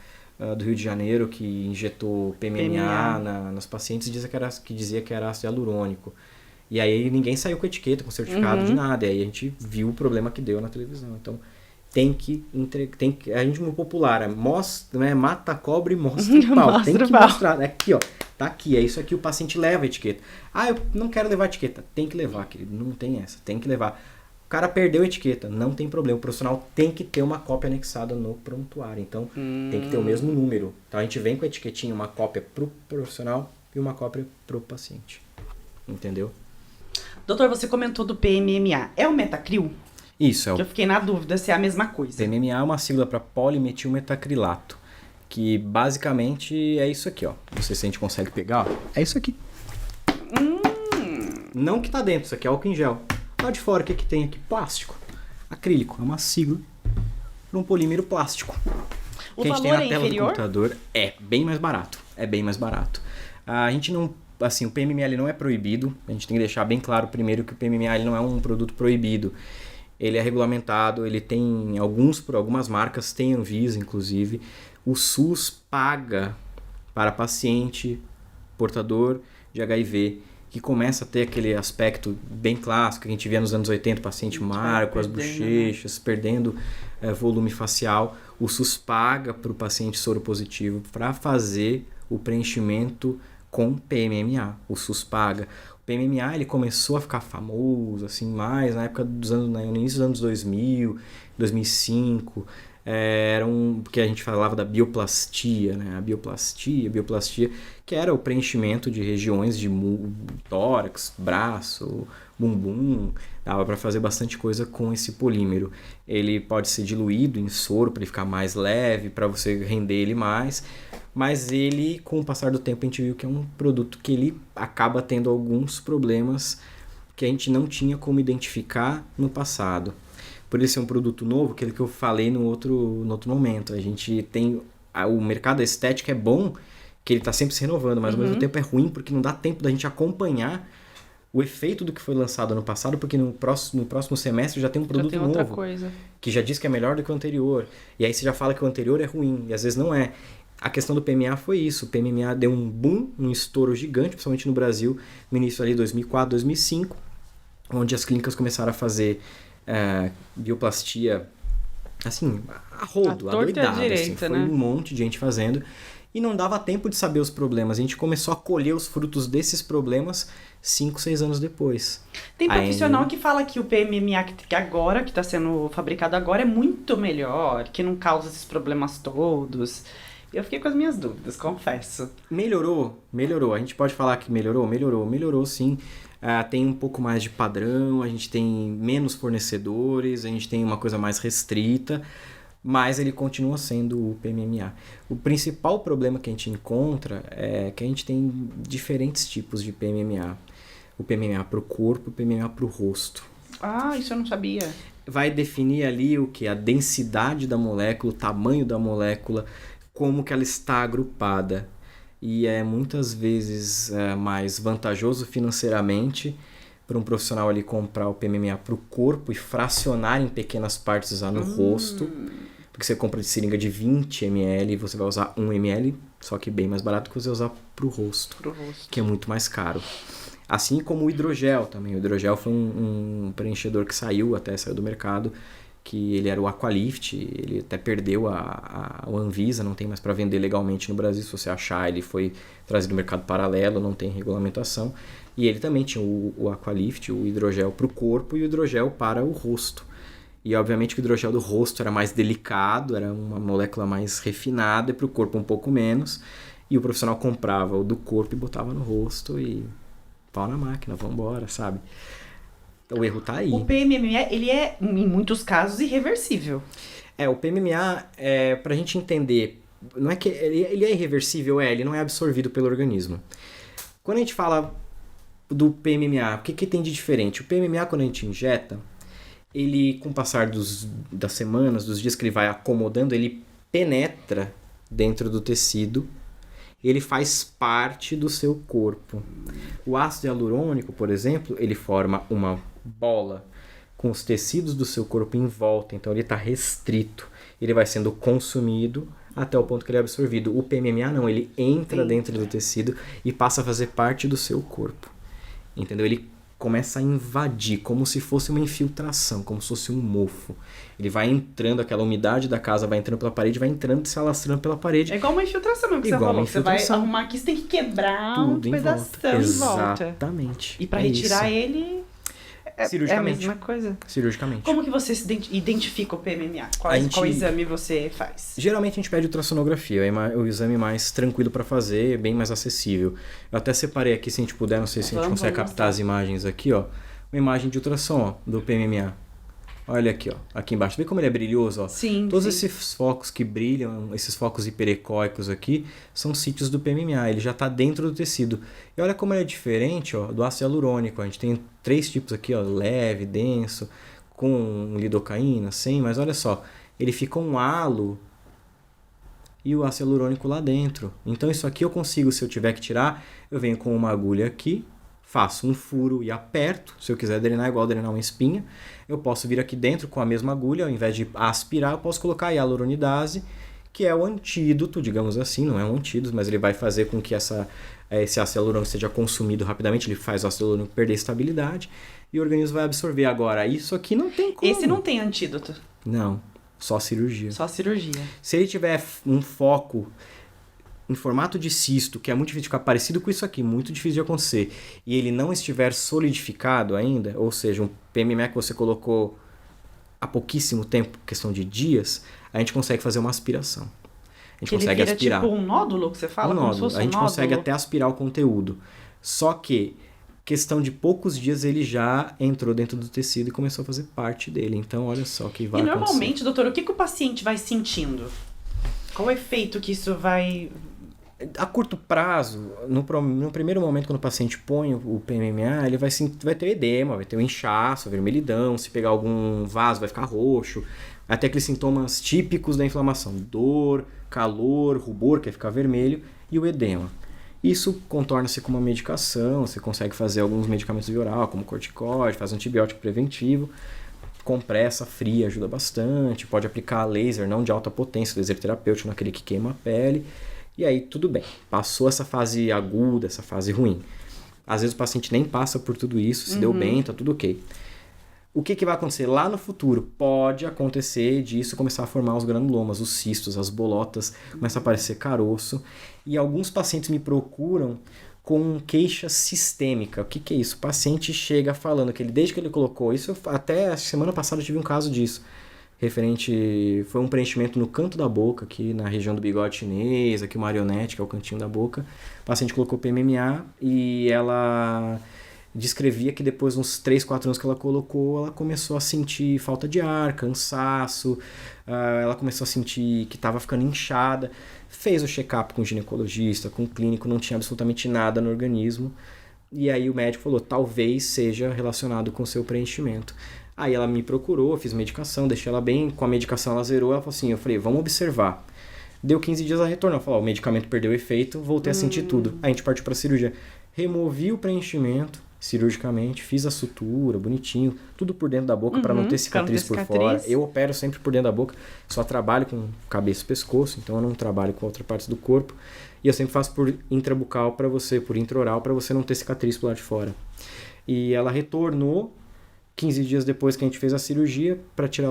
Speaker 2: do Rio de Janeiro que injetou PMMA nas pacientes e dizia que era ácido hialurônico. E aí ninguém saiu com etiqueta, com certificado de nada. E aí a gente viu o problema que deu na televisão. Então tem que a gente no popular mostra, né, mata a cobra e mostra o pau. Tem que mostrar. Aqui, ó. Tá aqui, é isso aqui, o paciente leva a etiqueta. Ah, eu não quero levar a etiqueta. Tem que levar, querido. Não tem essa. Tem que levar. O cara perdeu a etiqueta, não tem problema. O profissional tem que ter uma cópia anexada no prontuário. Então, tem que ter o mesmo número. Então, a gente vem com a etiquetinha, uma cópia pro profissional e uma cópia pro paciente. Entendeu?
Speaker 1: Doutor, você comentou do PMMA. É o Metacril?
Speaker 2: Isso.
Speaker 1: Eu fiquei na dúvida se é a mesma coisa.
Speaker 2: PMMA é uma sigla para polimetilmetacrilato. Que basicamente é isso aqui, ó. Não sei se a gente consegue pegar, ó. É isso aqui. Não que tá dentro, isso aqui é álcool em gel. Lá de fora, o que tem aqui? Plástico. Acrílico. É uma sigla para um polímero plástico.
Speaker 1: O
Speaker 2: que a gente
Speaker 1: valor
Speaker 2: tem na tela
Speaker 1: inferior?
Speaker 2: do computador é bem mais barato. É bem mais barato. A gente não... Assim, o PMMA ele não é proibido. A gente tem que deixar bem claro primeiro que o PMMA ele não é um produto proibido. Ele é regulamentado, ele tem algumas marcas, tem Anvisa, inclusive. O SUS paga para paciente portador de HIV, que começa a ter aquele aspecto bem clássico que a gente via nos anos 80, paciente marco, as bochechas, perdendo volume facial. O SUS paga para o paciente soropositivo para fazer o preenchimento com PMMA. O SUS paga. O PMMA ele começou a ficar famoso assim mais na época no início dos anos 2000, 2005. Porque a gente falava da bioplastia, né? A bioplastia, que era o preenchimento de regiões de tórax, braço, bumbum. Dava para fazer bastante coisa com esse polímero. Ele pode ser diluído em soro para ele ficar mais leve, para você render ele mais. Mas ele, com o passar do tempo, a gente viu que é um produto que ele acaba tendo alguns problemas que a gente não tinha como identificar no passado. Por ele ser um produto novo, aquele que eu falei no outro momento. A gente tem... O mercado estético é bom, que ele está sempre se renovando, mas ao mesmo tempo é ruim, porque não dá tempo da gente acompanhar o efeito do que foi lançado no passado, porque no próximo semestre já tem um produto novo, outra coisa, que já diz que é melhor do que o anterior. E aí você já fala que o anterior é ruim, e às vezes não é. A questão do PMA foi isso. O PMA deu um boom, um estouro gigante, principalmente no Brasil, no início ali de 2004, 2005, onde as clínicas começaram a fazer... bioplastia assim, a rodo, adoidado, assim, foi um monte de gente fazendo e não dava tempo de saber os problemas. A gente começou a colher os frutos desses problemas 5, 6 anos depois.
Speaker 1: Tem profissional que fala que o PMMA que está sendo fabricado agora é muito melhor, que não causa esses problemas todos. Eu fiquei com as minhas dúvidas, confesso.
Speaker 2: Melhorou. A gente pode falar que melhorou sim. Tem um pouco mais de padrão, a gente tem menos fornecedores, a gente tem uma coisa mais restrita, mas ele continua sendo o PMMA. O principal problema que a gente encontra é que a gente tem diferentes tipos de PMMA. O PMMA para o corpo e o PMMA para o rosto.
Speaker 1: Ah, isso eu não sabia.
Speaker 2: Vai definir ali o que? A densidade da molécula, o tamanho da molécula, como que ela está agrupada. E é muitas vezes mais vantajoso financeiramente para um profissional ali comprar o PMMA para o corpo e fracionar em pequenas partes usar no rosto. Porque você compra de seringa de 20 ml e você vai usar 1 ml, só que bem mais barato que você usar para o rosto, que é muito mais caro. Assim como o hidrogel também. O hidrogel foi um preenchedor que saiu do mercado, que ele era o Aqualift, ele até perdeu o Anvisa, não tem mais para vender legalmente no Brasil, se você achar, ele foi trazido no mercado paralelo, não tem regulamentação. E ele também tinha o Aqualift, o hidrogel para o corpo e o hidrogel para o rosto. E obviamente que o hidrogel do rosto era mais delicado, era uma molécula mais refinada e para o corpo um pouco menos. E o profissional comprava o do corpo e botava no rosto e pau na máquina, vambora, sabe? O erro tá aí.
Speaker 1: O PMMA, ele é, em muitos casos, irreversível.
Speaker 2: O PMMA, pra gente entender, não é que ele é irreversível, ele não é absorvido pelo organismo. Quando a gente fala do PMMA, o que tem de diferente? O PMMA, quando a gente injeta, ele, com o passar das semanas, dos dias que ele vai acomodando, ele penetra dentro do tecido, ele faz parte do seu corpo. O ácido hialurônico, por exemplo, ele forma uma bola com os tecidos do seu corpo em volta, então ele está restrito. Ele vai sendo consumido até o ponto que ele é absorvido. O PMMA não, ele entra dentro do tecido e passa a fazer parte do seu corpo. Entendeu? Ele começa a invadir, como se fosse uma infiltração, como se fosse um mofo. Ele vai entrando, aquela umidade da casa vai entrando pela parede, vai entrando e se alastrando pela parede.
Speaker 1: É igual uma infiltração mesmo que
Speaker 2: igual
Speaker 1: você falou.
Speaker 2: Você vai
Speaker 1: arrumar aqui, você tem que quebrar
Speaker 2: tudo
Speaker 1: um pedação em volta.
Speaker 2: Exatamente.
Speaker 1: E para retirar ele... É a mesma coisa?
Speaker 2: Cirurgicamente.
Speaker 1: Como que você identifica o PMMA? Qual exame você faz?
Speaker 2: Geralmente a gente pede ultrassonografia, é o exame mais tranquilo para fazer, bem mais acessível. Eu até separei aqui, se a gente puder, não sei se a gente consegue captar as imagens aqui, ó. Uma imagem de ultrassom, ó, do PMMA. Olha aqui, ó, aqui embaixo. Vê como ele é brilhoso, ó.
Speaker 1: Sim,
Speaker 2: Todos esses focos que brilham, esses focos hiperecóicos aqui, são sítios do PMMA. Ele já está dentro do tecido. E olha como ele é diferente, ó, do ácido hialurônico. A gente tem 3 tipos aqui, ó, leve, denso, com lidocaína, sem. Mas olha só, ele fica um halo e o ácido hialurônico lá dentro. Então isso aqui eu consigo, se eu tiver que tirar, eu venho com uma agulha aqui, faço um furo e aperto. Se eu quiser drenar, igual drenar uma espinha, eu posso vir aqui dentro com a mesma agulha, ao invés de aspirar, eu posso colocar a hialuronidase, que é o antídoto, digamos assim, não é um antídoto, mas ele vai fazer com que esse ácido hialurônico seja consumido rapidamente, ele faz o ácido hialurônico perder estabilidade e o organismo vai absorver. Agora, isso aqui não tem como.
Speaker 1: Esse não tem antídoto?
Speaker 2: Não, só cirurgia.
Speaker 1: Só cirurgia.
Speaker 2: Se ele tiver um foco em formato de cisto, que é muito difícil de ficar parecido com isso aqui, muito difícil de acontecer, e ele não estiver solidificado ainda, ou seja, um PMMA que você colocou há pouquíssimo tempo, questão de dias, a gente consegue fazer uma aspiração. A gente consegue aspirar.
Speaker 1: Tipo um nódulo que você fala?
Speaker 2: Um nódulo. A gente consegue até aspirar o conteúdo. Só que, questão de poucos dias, ele já entrou dentro do tecido e começou a fazer parte dele. Então, olha só o que vai acontecer.
Speaker 1: E normalmente, doutor, o que o paciente vai sentindo? Qual o efeito que isso vai...
Speaker 2: A curto prazo, no primeiro momento, quando o paciente põe o PMMA, ele vai ter edema, vai ter um inchaço, vermelhidão, se pegar algum vaso vai ficar roxo, até aqueles sintomas típicos da inflamação, dor, calor, rubor, que é ficar vermelho, e o edema. Isso contorna-se com uma medicação, você consegue fazer alguns medicamentos via oral, como corticóide, faz antibiótico preventivo, compressa fria ajuda bastante, pode aplicar laser não de alta potência, laser terapêutico naquele que queima a pele. E aí, tudo bem. Passou essa fase aguda, essa fase ruim. Às vezes o paciente nem passa por tudo isso, se deu bem, tá tudo ok. O que vai acontecer lá no futuro? Pode acontecer disso começar a formar os granulomas, os cistos, as bolotas, começa a aparecer caroço. E alguns pacientes me procuram com queixa sistêmica. O que é isso? O paciente chega falando que desde que ele colocou isso, até a semana passada eu tive um caso disso. Foi um preenchimento no canto da boca, aqui na região do bigode chinês, aqui o marionete, que é o cantinho da boca. O paciente colocou PMMA e ela descrevia que depois de uns 3, 4 anos que ela colocou, ela começou a sentir falta de ar, cansaço, ela começou a sentir que estava ficando inchada. Fez o check-up com o ginecologista, com o clínico, não tinha absolutamente nada no organismo. E aí o médico falou, talvez seja relacionado com o seu preenchimento. Aí ela me procurou, fiz medicação, deixei ela bem, com a medicação ela zerou, ela falou assim, eu falei, vamos observar. Deu 15 dias, ela retornou, falou, o medicamento perdeu efeito, voltei a sentir tudo. Aí a gente partiu para cirurgia. Removi o preenchimento cirurgicamente, fiz a sutura, bonitinho, tudo por dentro da boca para não ter cicatriz por fora. Eu opero sempre por dentro da boca, só trabalho com cabeça e pescoço, então eu não trabalho com outra parte do corpo. E eu sempre faço por intrabucal por intraoral, para você não ter cicatriz pro lado de fora. E ela retornou, 15 dias depois que a gente fez a cirurgia,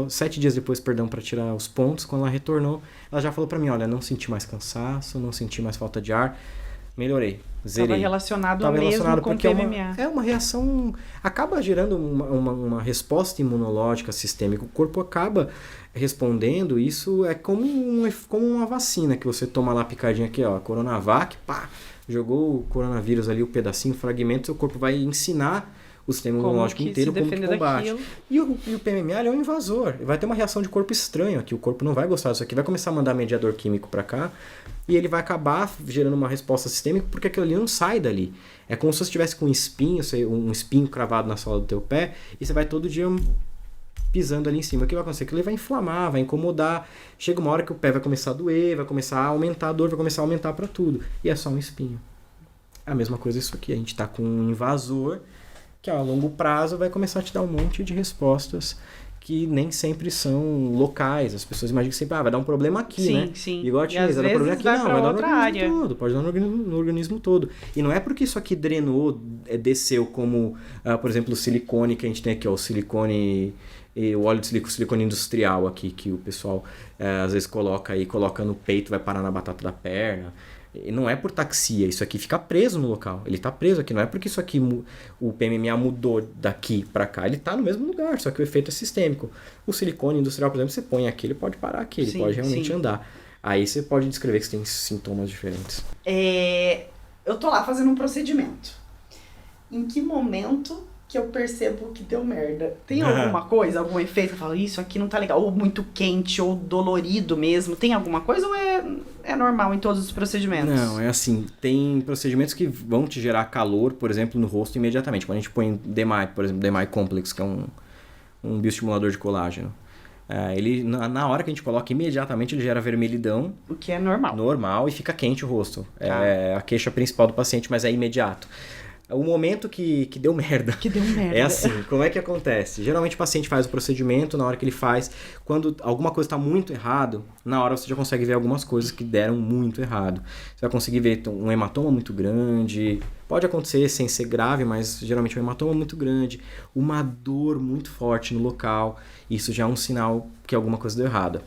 Speaker 2: 7 dias depois, perdão, para tirar os pontos, quando ela retornou, ela já falou para mim, olha, não senti mais cansaço, não senti mais falta de ar, melhorei, zerei.
Speaker 1: Estava relacionado mesmo com o PMMA.
Speaker 2: É uma reação, acaba gerando uma resposta imunológica sistêmica, o corpo acaba respondendo, isso é como uma vacina que você toma lá picadinha aqui, ó, Coronavac, pá, jogou o coronavírus ali, o pedacinho, o fragmento, seu corpo vai ensinar o sistema imunológico inteiro como que combate. E o PMMA é um invasor. Vai ter uma reação de corpo estranha aqui. O corpo não vai gostar disso aqui. Vai começar a mandar mediador químico para cá e ele vai acabar gerando uma resposta sistêmica porque aquilo ali não sai dali. É como se você estivesse com um espinho cravado na sola do teu pé e você vai todo dia pisando ali em cima. O que vai acontecer? Aquilo vai inflamar, vai incomodar. Chega uma hora que o pé vai começar a doer, vai começar a aumentar a dor, vai começar a aumentar para tudo. E é só um espinho. A mesma coisa isso aqui. A gente está com um invasor que a longo prazo vai começar a te dar um monte de respostas que nem sempre são locais. As pessoas imaginam que sempre vai dar um problema aqui,
Speaker 1: sim,
Speaker 2: né?
Speaker 1: Sim.
Speaker 2: Igual a Tinês, vai dar problema aqui, não, vai dar no
Speaker 1: organismo
Speaker 2: todo, pode dar no organismo todo. E não é porque isso aqui drenou, desceu como, por exemplo, o silicone que a gente tem aqui, ó, o silicone, o óleo de silicone industrial aqui, que o pessoal às vezes coloca no peito, vai parar na batata da perna. E não é por taxia, isso aqui fica preso no local. Ele está preso aqui, não é porque isso aqui, o PMMA mudou daqui para cá, ele está no mesmo lugar, só que o efeito é sistêmico. O silicone industrial, por exemplo, você põe aqui, ele pode parar aqui, ele pode realmente andar. Aí você pode descrever que você tem sintomas diferentes.
Speaker 1: Eu tô lá fazendo um procedimento. Em que momento que eu percebo que deu merda? Tem alguma coisa, algum efeito? Eu falo, isso aqui não tá legal. Ou muito quente, ou dolorido mesmo. Tem alguma coisa ou é normal em todos os procedimentos?
Speaker 2: Não, é assim. Tem procedimentos que vão te gerar calor, por exemplo, no rosto imediatamente. Quando a gente põe DMAI, por exemplo, DMAI Complex, que é um bioestimulador de colágeno. Ele, na hora que a gente coloca, imediatamente ele gera vermelhidão.
Speaker 1: O que é normal.
Speaker 2: Normal e fica quente o rosto. É a queixa principal do paciente, mas é imediato. O momento que deu merda.
Speaker 1: Que deu merda.
Speaker 2: É assim, como é que acontece? Geralmente o paciente faz o procedimento, na hora que ele faz, quando alguma coisa está muito errado, na hora você já consegue ver algumas coisas que deram muito errado. Você vai conseguir ver um hematoma muito grande, pode acontecer sem ser grave, mas geralmente um hematoma muito grande, uma dor muito forte no local, isso já é um sinal que alguma coisa deu errado.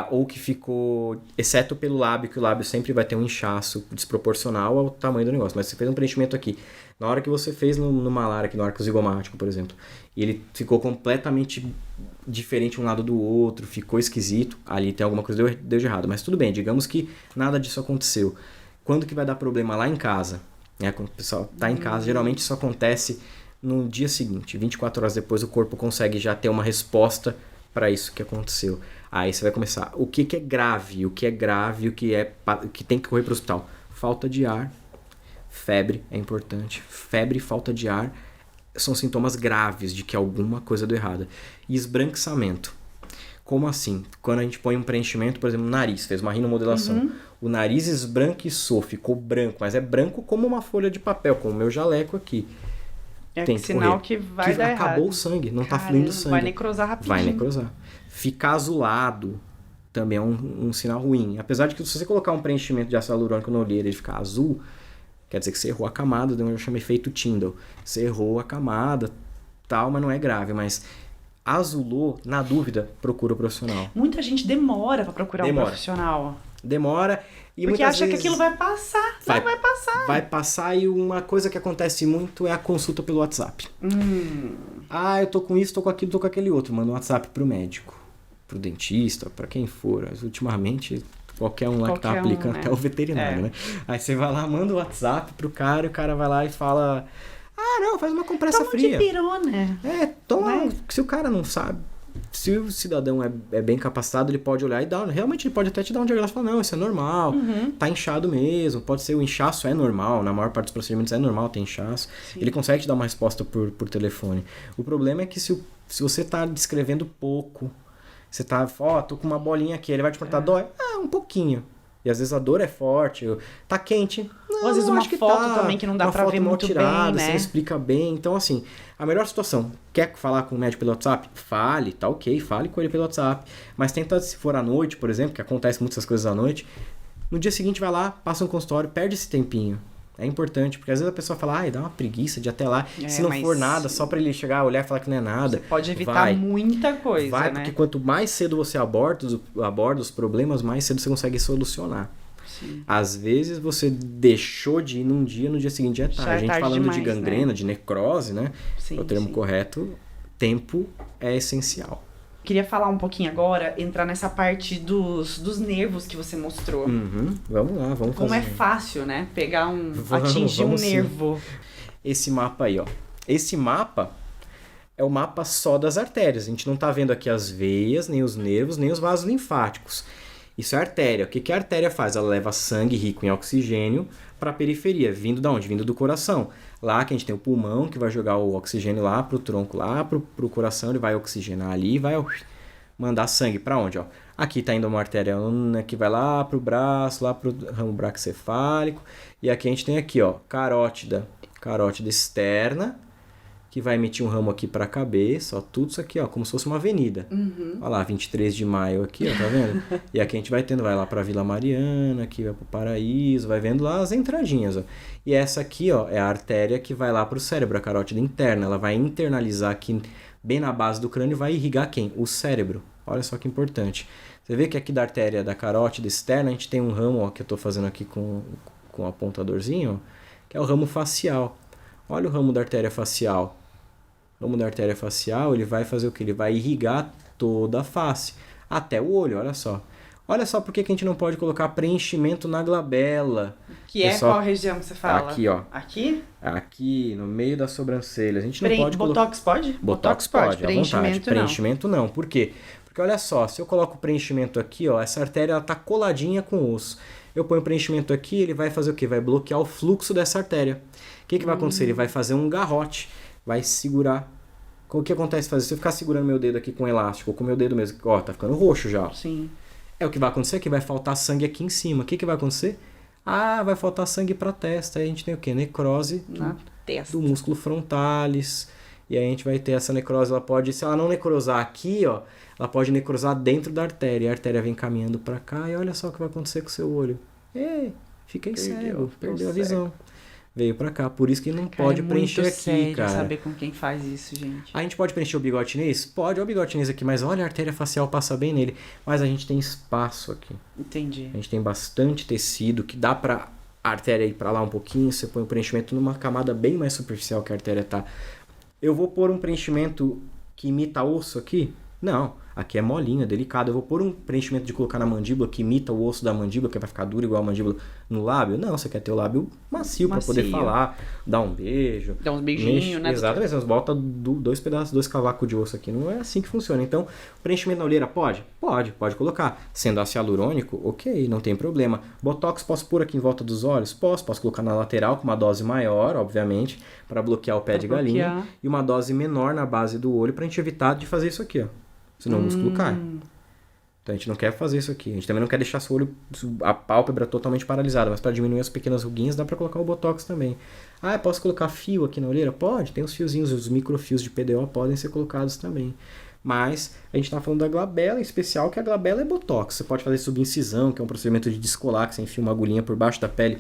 Speaker 2: Ou que ficou, exceto pelo lábio, que o lábio sempre vai ter um inchaço desproporcional ao tamanho do negócio. Mas você fez um preenchimento aqui, na hora que você fez no malar, aqui no arco zigomático, por exemplo, e ele ficou completamente diferente um lado do outro, ficou esquisito, ali tem alguma coisa que deu de errado. Mas tudo bem, digamos que nada disso aconteceu. Quando que vai dar problema lá em casa? Quando o pessoal está em casa, geralmente isso acontece no dia seguinte, 24 horas depois o corpo consegue já ter uma resposta para isso que aconteceu. Aí você vai começar, o que é grave, o que que tem que correr para o hospital? Falta de ar, febre é importante, febre e falta de ar são sintomas graves de que alguma coisa deu errada. E esbranquiçamento. Como assim? Quando a gente põe um preenchimento, por exemplo, no nariz, fez uma rinomodelação, o nariz esbranquiçou, ficou branco, mas é branco como uma folha de papel, como o meu jaleco aqui.
Speaker 1: Tem sinal que vai dar errado.
Speaker 2: Acabou o sangue, não está fluindo sangue.
Speaker 1: Vai necrosar rapidinho.
Speaker 2: Vai necrosar. Ficar azulado também é um sinal ruim. Apesar de que se você colocar um preenchimento de ácido hialurônico na olheira e ele ficar azul, quer dizer que você errou a camada, eu chamo efeito Tyndall. Você errou a camada, tal, mas não é grave. Mas azulou, na dúvida, procura o profissional.
Speaker 1: Muita gente demora para procurar um profissional.
Speaker 2: Demora. E
Speaker 1: porque
Speaker 2: muitas
Speaker 1: acha
Speaker 2: vezes
Speaker 1: que aquilo vai passar. Não vai passar.
Speaker 2: Vai passar e uma coisa que acontece muito é a consulta pelo WhatsApp. Eu tô com isso, tô com aquilo, tô com aquele outro. Manda um WhatsApp pro médico, pro dentista, pra quem for. Mas, ultimamente, qualquer um lá que tá aplicando, até o veterinário, né? Aí você vai lá, manda o WhatsApp pro cara e o cara vai lá e fala... não, faz uma compressa fria.
Speaker 1: Toma dipirona.
Speaker 2: Toma. Né? Se o cara não sabe... Se o cidadão é bem capacitado, ele pode olhar e dar... Realmente ele pode até te dar um diagnóstico e falar, não, isso é normal, tá inchado mesmo, pode ser, o inchaço é normal, na maior parte dos procedimentos é normal ter inchaço. Sim. Ele consegue te dar uma resposta por telefone. O problema é que se você tá descrevendo pouco, você tá, tô com uma bolinha aqui, ele vai te perguntar, dói? Um pouquinho. E às vezes a dor é forte, tá quente. Não,
Speaker 1: ou às vezes uma foto também que não dá pra ver muito
Speaker 2: tirada,
Speaker 1: bem, né?
Speaker 2: Você explica bem. Então, assim, a melhor situação, quer falar com o médico pelo WhatsApp? Fale, tá ok, fale com ele pelo WhatsApp. Mas tenta, se for à noite, por exemplo, que acontece muitas coisas à noite, no dia seguinte vai lá, passa um consultório, perde esse tempinho. É importante, porque às vezes a pessoa fala, ai, dá uma preguiça de ir até lá. Se não
Speaker 1: mas
Speaker 2: for nada, só pra ele chegar, olhar e falar que não é nada.
Speaker 1: Você pode evitar
Speaker 2: vai.
Speaker 1: muita coisa,
Speaker 2: Vai,
Speaker 1: né?
Speaker 2: porque quanto mais cedo você aborda os problemas, mais cedo você consegue solucionar.
Speaker 1: Sim.
Speaker 2: Às vezes você deixou de ir num dia, no dia seguinte já tá.
Speaker 1: Já
Speaker 2: A
Speaker 1: é
Speaker 2: gente
Speaker 1: tarde
Speaker 2: falando
Speaker 1: demais,
Speaker 2: de gangrena,
Speaker 1: né?
Speaker 2: de necrose, né?
Speaker 1: Sim,
Speaker 2: É o termo
Speaker 1: sim.
Speaker 2: correto. Tempo é essencial.
Speaker 1: Queria falar um pouquinho agora, entrar nessa parte dos nervos que você mostrou.
Speaker 2: Vamos lá, vamos
Speaker 1: Como
Speaker 2: fazer.
Speaker 1: é fácil, né? Pegar
Speaker 2: Vamos,
Speaker 1: atingir um
Speaker 2: vamos sim.
Speaker 1: nervo.
Speaker 2: Esse mapa aí, ó. Esse mapa é o mapa só das artérias. A gente não tá vendo aqui as veias, nem os nervos, nem os vasos linfáticos. Isso é artéria. O que a artéria faz? Ela leva sangue rico em oxigênio para a periferia. Vindo da onde? Vindo do coração. Lá que a gente tem o pulmão, que vai jogar o oxigênio lá pro tronco, lá pro coração. Ele vai oxigenar ali e vai mandar sangue para onde? Ó? Aqui tá indo uma artéria que vai lá pro braço, lá pro ramo braquicefálico. E aqui a gente tem aqui, ó, carótida externa, que vai emitir um ramo aqui para a cabeça, ó, tudo isso aqui, ó, como se fosse uma avenida. Olha lá, 23 de maio aqui, ó, tá vendo? E aqui a gente vai lá para Vila Mariana, aqui vai pro Paraíso, vai vendo lá as entradinhas, ó. E essa aqui, ó, é a artéria que vai lá pro cérebro, a carótida interna, ela vai internalizar aqui bem na base do crânio e vai irrigar quem? O cérebro. Olha só que importante. Você vê que aqui da artéria da carótida externa a gente tem um ramo, ó, que eu tô fazendo aqui com o apontadorzinho, ó, que é o ramo facial. Olha o ramo da artéria facial. O ramo da artéria facial, ele vai fazer o quê? Ele vai irrigar toda a face, até o olho, olha só. Olha só por que a gente não pode colocar preenchimento na glabela.
Speaker 1: Que é qual região que você fala?
Speaker 2: Aqui, ó.
Speaker 1: Aqui?
Speaker 2: Aqui, no meio das sobrancelhas. A gente não pode colocar...
Speaker 1: Botox pode?
Speaker 2: Botox pode, à vontade.
Speaker 1: Preenchimento não.
Speaker 2: Preenchimento não. Por quê? Porque olha só, se eu coloco o preenchimento aqui, ó, essa artéria ela tá coladinha com o osso. Eu ponho o preenchimento aqui, ele vai fazer o quê? Vai bloquear o fluxo dessa artéria. O que vai acontecer? Ele vai fazer um garrote, vai segurar. O que acontece fazer? Se eu ficar segurando meu dedo aqui com elástico, ou com meu dedo mesmo, ó, tá ficando roxo já.
Speaker 1: Sim.
Speaker 2: É o que vai acontecer, que vai faltar sangue aqui em cima. O que vai acontecer? Ah, vai faltar sangue pra testa. Aí a gente tem o quê? Necrose
Speaker 1: Na testa.
Speaker 2: do músculo frontalis. E aí a gente vai ter essa necrose, ela pode, se ela não necrosar aqui, ó, ela pode necrosar dentro da artéria. E a artéria vem caminhando pra cá e olha só o que vai acontecer com o seu olho. Fiquei cego, perdeu a visão. Veio pra cá, por isso que não pode preencher aqui,
Speaker 1: sério
Speaker 2: cara.
Speaker 1: Saber com quem faz isso, gente.
Speaker 2: A gente pode preencher o bigode chinês? Pode, olha o bigode chinês aqui, mas olha a artéria facial passa bem nele. Mas a gente tem espaço aqui.
Speaker 1: Entendi.
Speaker 2: A gente tem bastante tecido que dá pra a artéria ir pra lá um pouquinho. Você põe o preenchimento numa camada bem mais superficial que a artéria tá. Eu vou pôr um preenchimento que imita osso aqui? Não, aqui é molinho, é delicado. Eu vou pôr um preenchimento de colocar na mandíbula que imita o osso da mandíbula, que vai ficar duro igual a mandíbula no lábio? Não, você quer ter o lábio macio para poder falar, dar um beijo.
Speaker 1: Dar uns beijinhos, né?
Speaker 2: Exatamente, você bota dois pedaços, 2 cavacos de osso aqui. Não é assim que funciona. Então, preenchimento na olheira pode? Pode colocar. Sendo ácido hialurônico, ok, não tem problema. Botox posso pôr aqui em volta dos olhos? Posso colocar na lateral com uma dose maior, obviamente, para bloquear o pé de galinha. E uma dose menor na base do olho para a gente evitar de fazer isso aqui, ó. Senão o músculo cai. Então a gente não quer fazer isso aqui. A gente também não quer deixar seu olho, a pálpebra totalmente paralisada. Mas para diminuir as pequenas ruguinhas dá para colocar o Botox também. Ah, eu posso colocar fio aqui na olheira? Pode. Tem os fiozinhos, os microfios de PDO podem ser colocados também. Mas a gente está falando da glabela em especial, que a glabela é Botox. Você pode fazer subincisão, que é um procedimento de descolar, que você enfia uma agulhinha por baixo da pele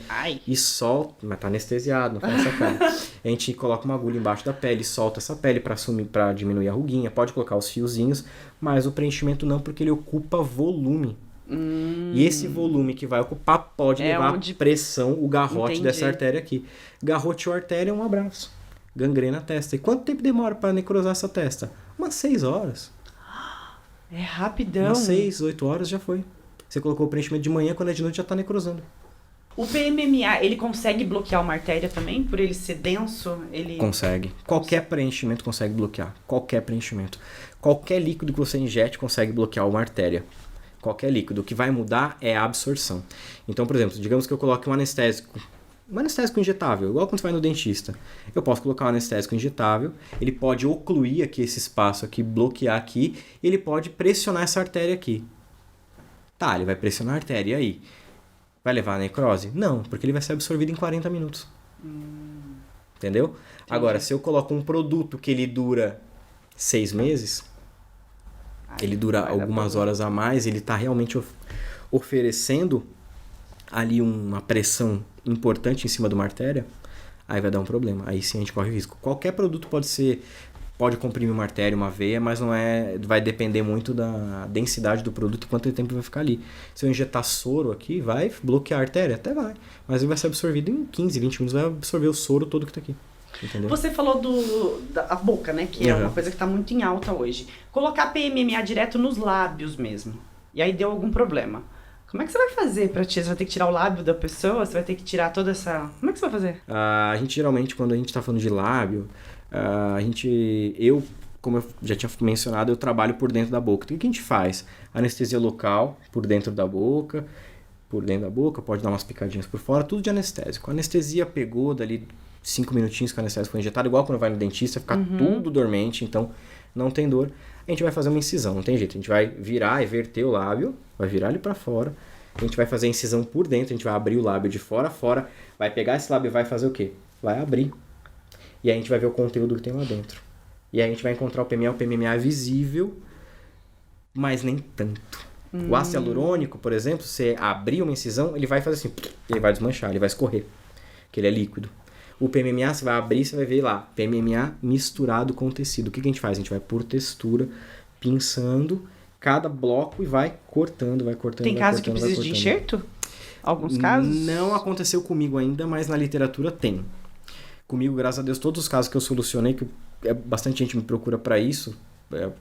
Speaker 2: e solta. Mas tá anestesiado, não faz essa cara. A gente coloca uma agulha embaixo da pele, solta essa pele para diminuir a ruguinha. Pode colocar os fiozinhos, mas o preenchimento não, porque ele ocupa volume. E esse volume que vai ocupar pode levar a pressão, o garrote dessa artéria aqui. Garroteou a artéria, um abraço. Gangrena a testa. E quanto tempo demora para necrosar essa testa? Umas 6 horas.
Speaker 1: É rapidão.
Speaker 2: Umas 6, 8 horas já foi. Você colocou o preenchimento de manhã, quando é de noite já tá necrosando.
Speaker 1: O PMMA, ele consegue bloquear uma artéria também? Por ele ser denso? Ele
Speaker 2: Consegue. Qualquer preenchimento consegue bloquear. Qualquer preenchimento. Qualquer líquido que você injete consegue bloquear uma artéria. Qualquer líquido. O que vai mudar é a absorção. Então, por exemplo, digamos que eu coloque um anestésico injetável, igual quando você vai no dentista. Eu posso colocar um anestésico injetável, ele pode ocluir aqui esse espaço aqui, bloquear aqui, e ele pode pressionar essa artéria aqui. Tá, ele vai pressionar a artéria, e aí? Vai levar a necrose? Não, porque ele vai ser absorvido em 40 minutos. Entendeu? Entendi. Agora, se eu coloco um produto que ele dura 6 meses, ele dura algumas horas a mais, ele está realmente oferecendo ali uma pressão importante em cima de uma artéria, aí vai dar um problema. Aí sim a gente corre risco. Qualquer produto pode comprimir uma artéria, uma veia, mas não é, vai depender muito da densidade do produto e quanto tempo vai ficar ali. Se eu injetar soro aqui, vai bloquear a artéria? Até vai. Mas ele vai ser absorvido em 15, 20 minutos, vai absorver o soro todo que tá aqui. Entendeu?
Speaker 1: Você falou da boca, né? Que é uma coisa que tá muito em alta hoje. Colocar PMMA direto nos lábios mesmo. E aí deu algum problema. Como é que você vai fazer pra tirar? Você vai ter que tirar o lábio da pessoa? Você vai ter que tirar toda essa... Como é que você vai fazer?
Speaker 2: A gente geralmente, quando a gente tá falando de lábio, como eu já tinha mencionado, eu trabalho por dentro da boca. Então, o que a gente faz? Anestesia local por dentro da boca, pode dar umas picadinhas por fora, tudo de anestésico. A anestesia pegou dali 5 minutinhos que o anestésico foi injetado, igual quando vai no dentista, fica tudo dormente, então não tem dor. A gente vai fazer uma incisão, não tem jeito. A gente vai virar e verter o lábio, vai virar ele para fora. A gente vai fazer a incisão por dentro, a gente vai abrir o lábio de fora a fora, vai pegar esse lábio e vai fazer o quê? Vai abrir. E aí a gente vai ver o conteúdo que tem lá dentro. E aí a gente vai encontrar o PMMA é visível, mas nem tanto. O ácido hialurônico, por exemplo, você abrir uma incisão, ele vai fazer assim, ele vai desmanchar, ele vai escorrer, porque ele é líquido. O PMMA, você vai abrir, você vai ver lá, PMMA misturado com tecido. O que a gente faz? A gente vai por textura, pinçando cada bloco e vai cortando.
Speaker 1: Tem caso que precisa de enxerto? Alguns casos?
Speaker 2: Não aconteceu comigo ainda, mas na literatura tem. Comigo, graças a Deus, todos os casos que eu solucionei, que bastante gente me procura para isso,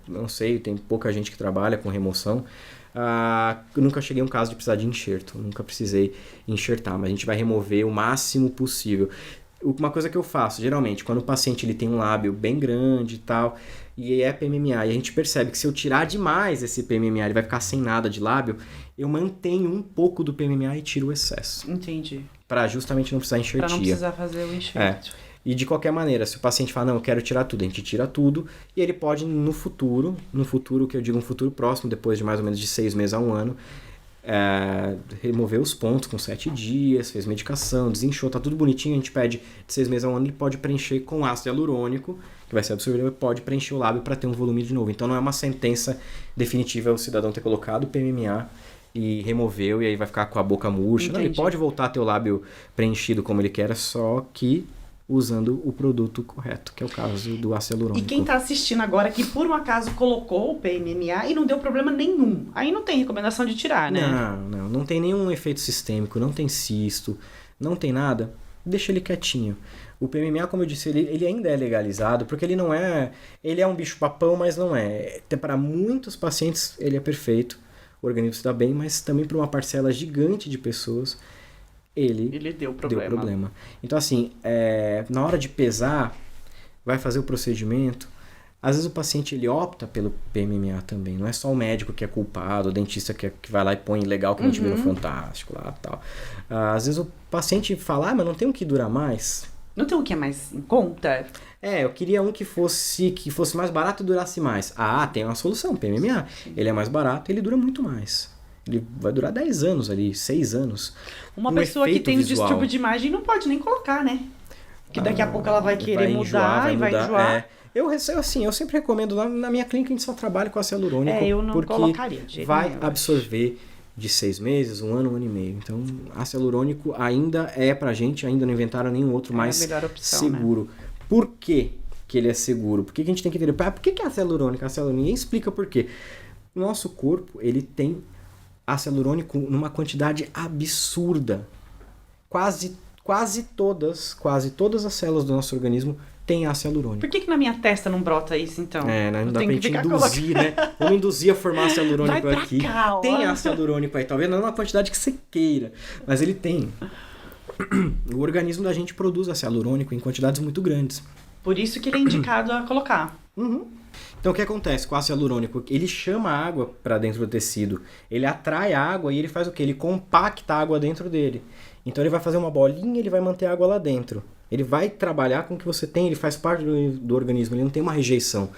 Speaker 2: não sei, tem pouca gente que trabalha com remoção, eu nunca cheguei a um caso de precisar de enxerto, nunca precisei enxertar, mas a gente vai remover o máximo possível. Uma coisa que eu faço, geralmente, quando o paciente ele tem um lábio bem grande e tal, e é PMMA, e a gente percebe que se eu tirar demais esse PMMA, ele vai ficar sem nada de lábio, eu mantenho um pouco do PMMA e tiro o excesso.
Speaker 1: Entendi.
Speaker 2: Para justamente não precisar enxertia.
Speaker 1: Para não precisar fazer o enxerto.
Speaker 2: E de qualquer maneira, se o paciente fala, não, eu quero tirar tudo, a gente tira tudo, e ele pode no futuro, que eu digo um futuro próximo, depois de mais ou menos de 6 meses a 1 ano, remover os pontos com 7 dias, fez medicação, desinchou, tá tudo bonitinho, a gente pede de 6 meses a 1 ano, ele pode preencher com ácido hialurônico, que vai ser absorvido, ele pode preencher o lábio para ter um volume de novo. Então não é uma sentença definitiva o cidadão ter colocado o PMMA e removeu, e aí vai ficar com a boca murcha. Não, ele pode voltar a ter o lábio preenchido como ele quer, só que usando o produto correto, que é o caso do ácido hialurônico.
Speaker 1: E quem está assistindo agora que por um acaso colocou o PMMA e não deu problema nenhum, aí não tem recomendação de tirar, né?
Speaker 2: Não tem nenhum efeito sistêmico, não tem cisto, não tem nada, deixa ele quietinho. O PMMA, como eu disse, ele ainda é legalizado, porque ele é um bicho papão, mas não é. Para muitos pacientes ele é perfeito, o organismo está bem, mas também para uma parcela gigante de pessoas ele deu problema. Então, assim, na hora de pesar, vai fazer o procedimento, às vezes o paciente ele opta pelo PMMA também. Não é só o médico que é culpado, o dentista que vai lá e põe legal que a gente vê no Fantástico lá e tal. Às vezes o paciente fala, mas não tem um que dura mais?
Speaker 1: Não tem um que é mais em conta?
Speaker 2: Eu queria um que fosse mais barato e durasse mais. Tem uma solução, PMMA. Ele é mais barato e ele dura muito mais. Ele vai durar 10 anos ali, 6 anos.
Speaker 1: Uma pessoa que tem um distúrbio de imagem não pode nem colocar, né? Porque daqui a pouco ela vai querer mudar e vai enjoar.
Speaker 2: Eu sempre recomendo, na minha clínica a gente só trabalha com ácido hialurônico.
Speaker 1: Eu não colocaria de jeito
Speaker 2: vai
Speaker 1: nenhum,
Speaker 2: absorver de 6 meses, 1 ano, 1 ano e meio. Então, ácido hialurônico ainda é pra gente, ainda não inventaram nenhum outro mais
Speaker 1: a melhor opção,
Speaker 2: seguro. Né? Por que ele é seguro? Por que a gente tem que entender? Por que é ácido hialurônico? Ninguém explica por quê. O nosso corpo, ele tem ácido hialurônico numa quantidade absurda. Quase todas as células do nosso organismo têm ácido hialurônico.
Speaker 1: Por que na minha testa não brota isso, então?
Speaker 2: Não dá pra gente induzir, né? Vamos induzir a formar ácido hialurônico aqui.
Speaker 1: Cá,
Speaker 2: tem ácido hialurônico aí, talvez não na quantidade que você queira, mas ele tem. O organismo da gente produz ácido hialurônico em quantidades muito grandes.
Speaker 1: Por isso que ele é indicado a colocar.
Speaker 2: Então o que acontece com o ácido hialurônico? Ele chama a água para dentro do tecido, ele atrai a água e ele faz o quê? Ele compacta a água dentro dele. Então ele vai fazer uma bolinha e ele vai manter a água lá dentro. Ele vai trabalhar com o que você tem, ele faz parte do organismo, ele não tem uma rejeição.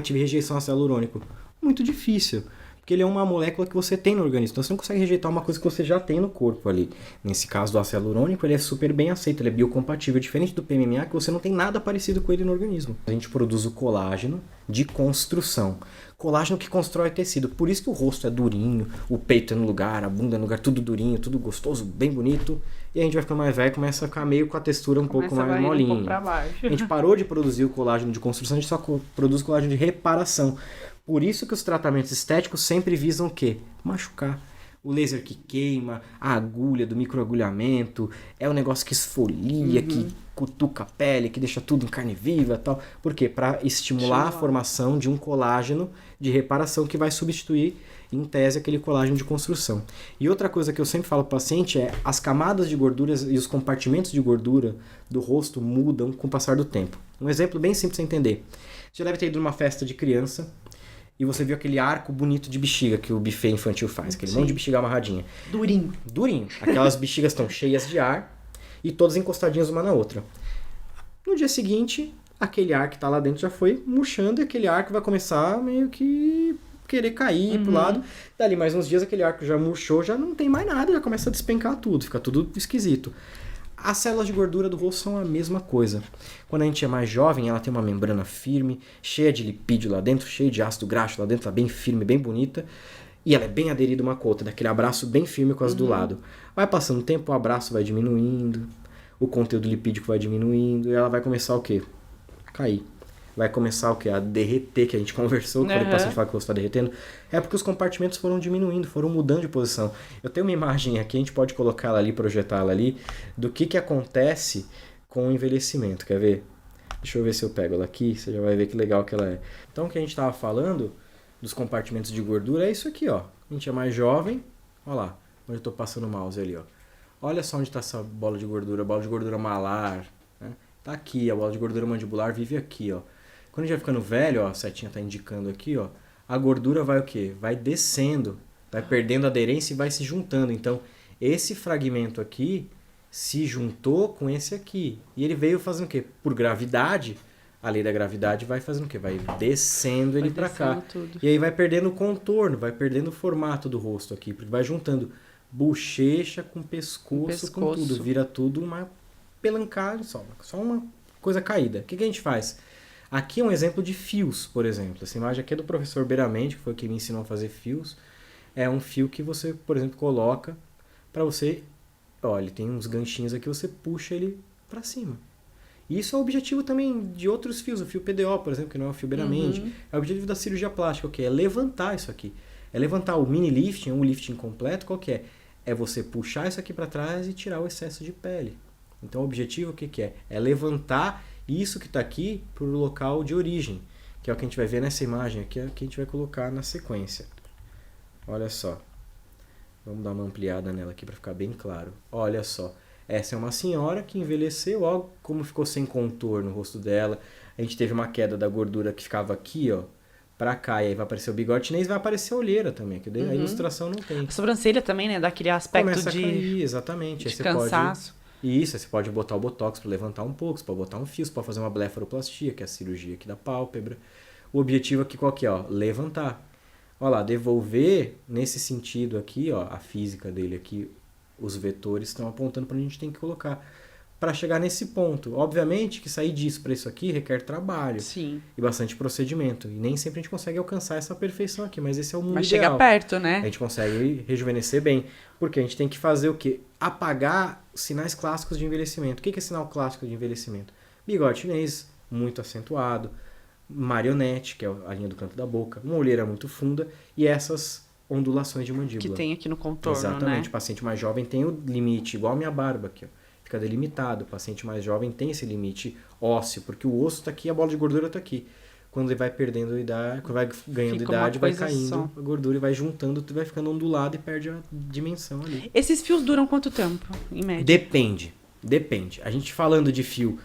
Speaker 2: Tive rejeição ao ácido hialurônico. Muito difícil. Porque ele é uma molécula que você tem no organismo. Então você não consegue rejeitar uma coisa que você já tem no corpo ali. Nesse caso do ácido hialurônico, ele é super bem aceito, ele é biocompatível. Diferente do PMMA, que você não tem nada parecido com ele no organismo. A gente produz o colágeno de construção. Colágeno que constrói tecido. Por isso que o rosto é durinho, o peito é no lugar, a bunda é no lugar, tudo durinho, tudo gostoso, bem bonito. E a gente vai ficando mais velho e começa a ficar meio com a textura um pouco mais molinha.
Speaker 1: Um pouco pra baixo.
Speaker 2: A gente parou de produzir o colágeno de construção, a gente só produz colágeno de reparação. Por isso que os tratamentos estéticos sempre visam o quê? Machucar. O laser que queima, a agulha do microagulhamento, é o negócio que esfolia, que cutuca a pele, que deixa tudo em carne viva e tal. Por quê? Para estimular a formação de um colágeno de reparação que vai substituir, em tese, aquele colágeno de construção. E outra coisa que eu sempre falo para o paciente é as camadas de gorduras e os compartimentos de gordura do rosto mudam com o passar do tempo. Um exemplo bem simples de entender. Você já deve ter ido numa festa de criança e você viu aquele arco bonito de bexiga que o buffet infantil faz, aquele monte de bexiga amarradinha.
Speaker 1: Durinho.
Speaker 2: Durinho. Aquelas bexigas estão cheias de ar e todas encostadinhas uma na outra. No dia seguinte, aquele ar que está lá dentro já foi murchando e aquele ar que vai começar meio que querer cair pro lado. Dali mais uns dias aquele ar que já murchou, já não tem mais nada, já começa a despencar tudo, fica tudo esquisito. As células de gordura do rosto são a mesma coisa. Quando a gente é mais jovem, ela tem uma membrana firme, cheia de lipídio lá dentro, cheia de ácido graxo lá dentro, tá bem firme, bem bonita. E ela é bem aderida uma com a outra, daquele abraço bem firme com as do lado. Vai passando o tempo, o abraço vai diminuindo, o conteúdo lipídico vai diminuindo, e ela vai começar o quê? Cair. Vai começar o quê? A derreter, que a gente conversou, quando o paciente fala que o rosto está derretendo. É porque os compartimentos foram diminuindo, foram mudando de posição. Eu tenho uma imagem aqui, a gente pode colocar ela ali, projetá-la ali, do que acontece com o envelhecimento. Quer ver? Deixa eu ver se eu pego ela aqui, você já vai ver que legal que ela é. Então, o que a gente estava falando dos compartimentos de gordura é isso aqui, ó. A gente é mais jovem, olha lá, onde eu estou passando o mouse ali, ó. Olha só onde está essa bola de gordura malar, né? Tá aqui, a bola de gordura mandibular vive aqui, ó. Quando a gente vai ficando velho, ó, a setinha tá indicando aqui, ó, a gordura vai o quê? Vai descendo, vai perdendo aderência e vai se juntando. Então, esse fragmento aqui se juntou com esse aqui. E ele veio fazendo o quê? Por gravidade, a lei da gravidade vai fazendo o quê? Vai descendo ele para cá. Tudo. E aí vai perdendo o contorno, vai perdendo o formato do rosto aqui, porque vai juntando bochecha com pescoço, com tudo. Vira tudo uma pelancagem só uma coisa caída. O que a gente faz? Aqui é um exemplo de fios, por exemplo. Essa imagem aqui é do professor Beramendi, que foi quem me ensinou a fazer fios. É um fio que você, por exemplo, coloca para você... Olha, ele tem uns ganchinhos aqui, você puxa ele para cima. E isso é o objetivo também de outros fios. O fio PDO, por exemplo, que não é o fio Beramendi. É o objetivo da cirurgia plástica, que é levantar isso aqui. É levantar o mini lifting, um lifting completo, qual que é? É você puxar isso aqui para trás e tirar o excesso de pele. Então o objetivo o que é? É levantar isso que está aqui para o local de origem, que é o que a gente vai ver nessa imagem aqui, é o que a gente vai colocar na sequência. Olha só. Vamos dar uma ampliada nela aqui para ficar bem claro. Olha só. Essa é uma senhora que envelheceu, ó, como ficou sem contorno o rosto dela. A gente teve uma queda da gordura que ficava aqui, ó, para cá, e aí vai aparecer o bigode chinês, vai aparecer a olheira também, que a ilustração não tem.
Speaker 1: A sobrancelha também, né, dá aquele aspecto
Speaker 2: começa a cair, exatamente.
Speaker 1: De cansaço.
Speaker 2: Isso, aí você pode botar o botox para levantar um pouco, você pode botar um fio, você pode fazer uma blefaroplastia, que é a cirurgia aqui da pálpebra. O objetivo aqui qual que é? Ó, levantar. Olha lá, devolver nesse sentido aqui, ó, a física dele aqui, os vetores estão apontando para onde a gente tem que colocar. Para chegar nesse ponto. Obviamente que sair disso para isso aqui requer trabalho.
Speaker 1: Sim.
Speaker 2: E bastante procedimento. E nem sempre a gente consegue alcançar essa perfeição aqui, mas esse é o mundo
Speaker 1: mas
Speaker 2: ideal.
Speaker 1: Chega perto, né?
Speaker 2: A gente consegue rejuvenescer bem. Porque a gente tem que fazer o quê? Apagar os sinais clássicos de envelhecimento. O que é sinal clássico de envelhecimento? Bigode chinês, muito acentuado. Marionete, que é a linha do canto da boca. Uma olheira muito funda. E essas ondulações de mandíbula.
Speaker 1: Que tem aqui no contorno,
Speaker 2: exatamente.
Speaker 1: Né?
Speaker 2: O paciente mais jovem tem o limite, igual a minha barba aqui, ó. Fica delimitado. O paciente mais jovem tem esse limite ósseo, porque o osso está aqui, a bola de gordura está aqui. Quando ele vai perdendo idade, quando vai ganhando
Speaker 1: Fica
Speaker 2: idade, vai caindo
Speaker 1: só.
Speaker 2: a gordura e vai juntando, vai ficando ondulado e perde a dimensão ali.
Speaker 1: Esses fios duram quanto tempo, em média?
Speaker 2: Depende. A gente falando de fio,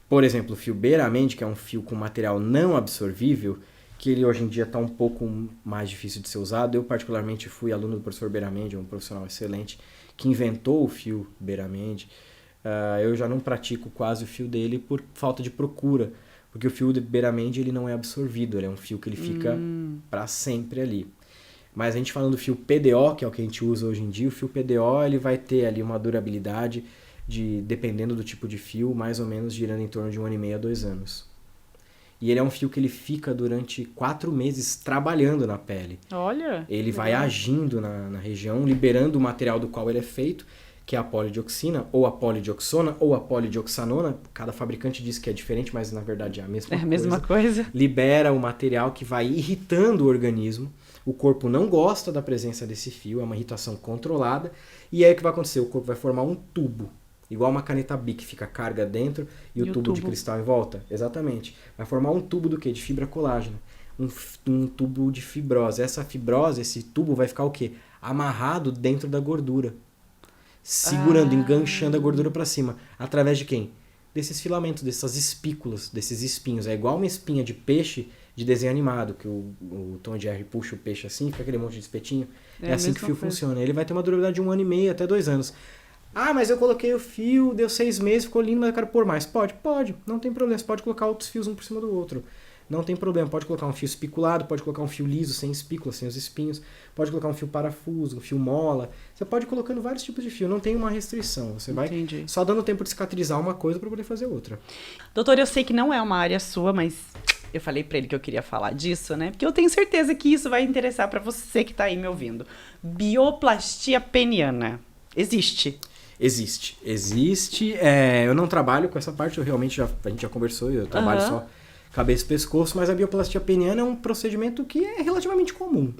Speaker 2: por exemplo, o fio Beramendi, que é um fio com material não absorvível, que ele hoje em dia está um pouco mais difícil de ser usado. Eu particularmente fui aluno do professor Beramendi, um profissional excelente, que inventou o fio Beramendi. Eu já não pratico quase o fio dele por falta de procura, porque o fio de Beramendi ele não é absorvido, ele é um fio que ele fica para sempre ali. Mas a gente falando do fio PDO, que é o que a gente usa hoje em dia, o fio PDO ele vai ter ali uma durabilidade dependendo do tipo de fio, mais ou menos girando em torno de 1 ano e meio a 2 anos. E ele é um fio que ele fica durante 4 meses trabalhando na pele.
Speaker 1: Olha!
Speaker 2: Ele vai agindo na região, liberando o material do qual ele é feito, que é a polidioxina, ou a polidioxona, ou a polidioxanona. Cada fabricante diz que é diferente, mas na verdade é a mesma coisa.
Speaker 1: É a mesma coisa.
Speaker 2: Libera o material que vai irritando o organismo. O corpo não gosta da presença desse fio, é uma irritação controlada. E aí o que vai acontecer? O corpo vai formar um tubo. Igual uma caneta Bic, fica a carga dentro e o tubo de cristal em volta. Exatamente. Vai formar um tubo do quê? De fibra colágena. Um tubo de fibrose. Essa fibrose, esse tubo vai ficar o quê? Amarrado dentro da gordura. Segurando, enganchando a gordura para cima. Através de quem? Desses filamentos, dessas espículas, desses espinhos. É igual uma espinha de peixe de desenho animado, que o Tom e Jerry puxa o peixe assim, fica aquele monte de espetinho. É assim que o fio funciona. Ele vai ter uma durabilidade de 1 ano e meio até 2 anos. Ah, mas eu coloquei o fio, deu 6 meses, ficou lindo, mas eu quero pôr mais. Pode, não tem problema. Você pode colocar outros fios um por cima do outro. Não tem problema. Pode colocar um fio espiculado, pode colocar um fio liso, sem espícula, sem os espinhos. Pode colocar um fio parafuso, um fio mola. Você pode ir colocando vários tipos de fio, não tem uma restrição. Você vai só dando tempo de cicatrizar uma coisa para poder fazer outra.
Speaker 1: Doutor, eu sei que não é uma área sua, mas eu falei para ele que eu queria falar disso, né? Porque eu tenho certeza que isso vai interessar para você que tá aí me ouvindo. Bioplastia peniana. Existe?
Speaker 2: Existe. Eu não trabalho com essa parte, a gente já conversou, eu trabalho só cabeça e pescoço, mas a bioplastia peniana é um procedimento que é relativamente comum.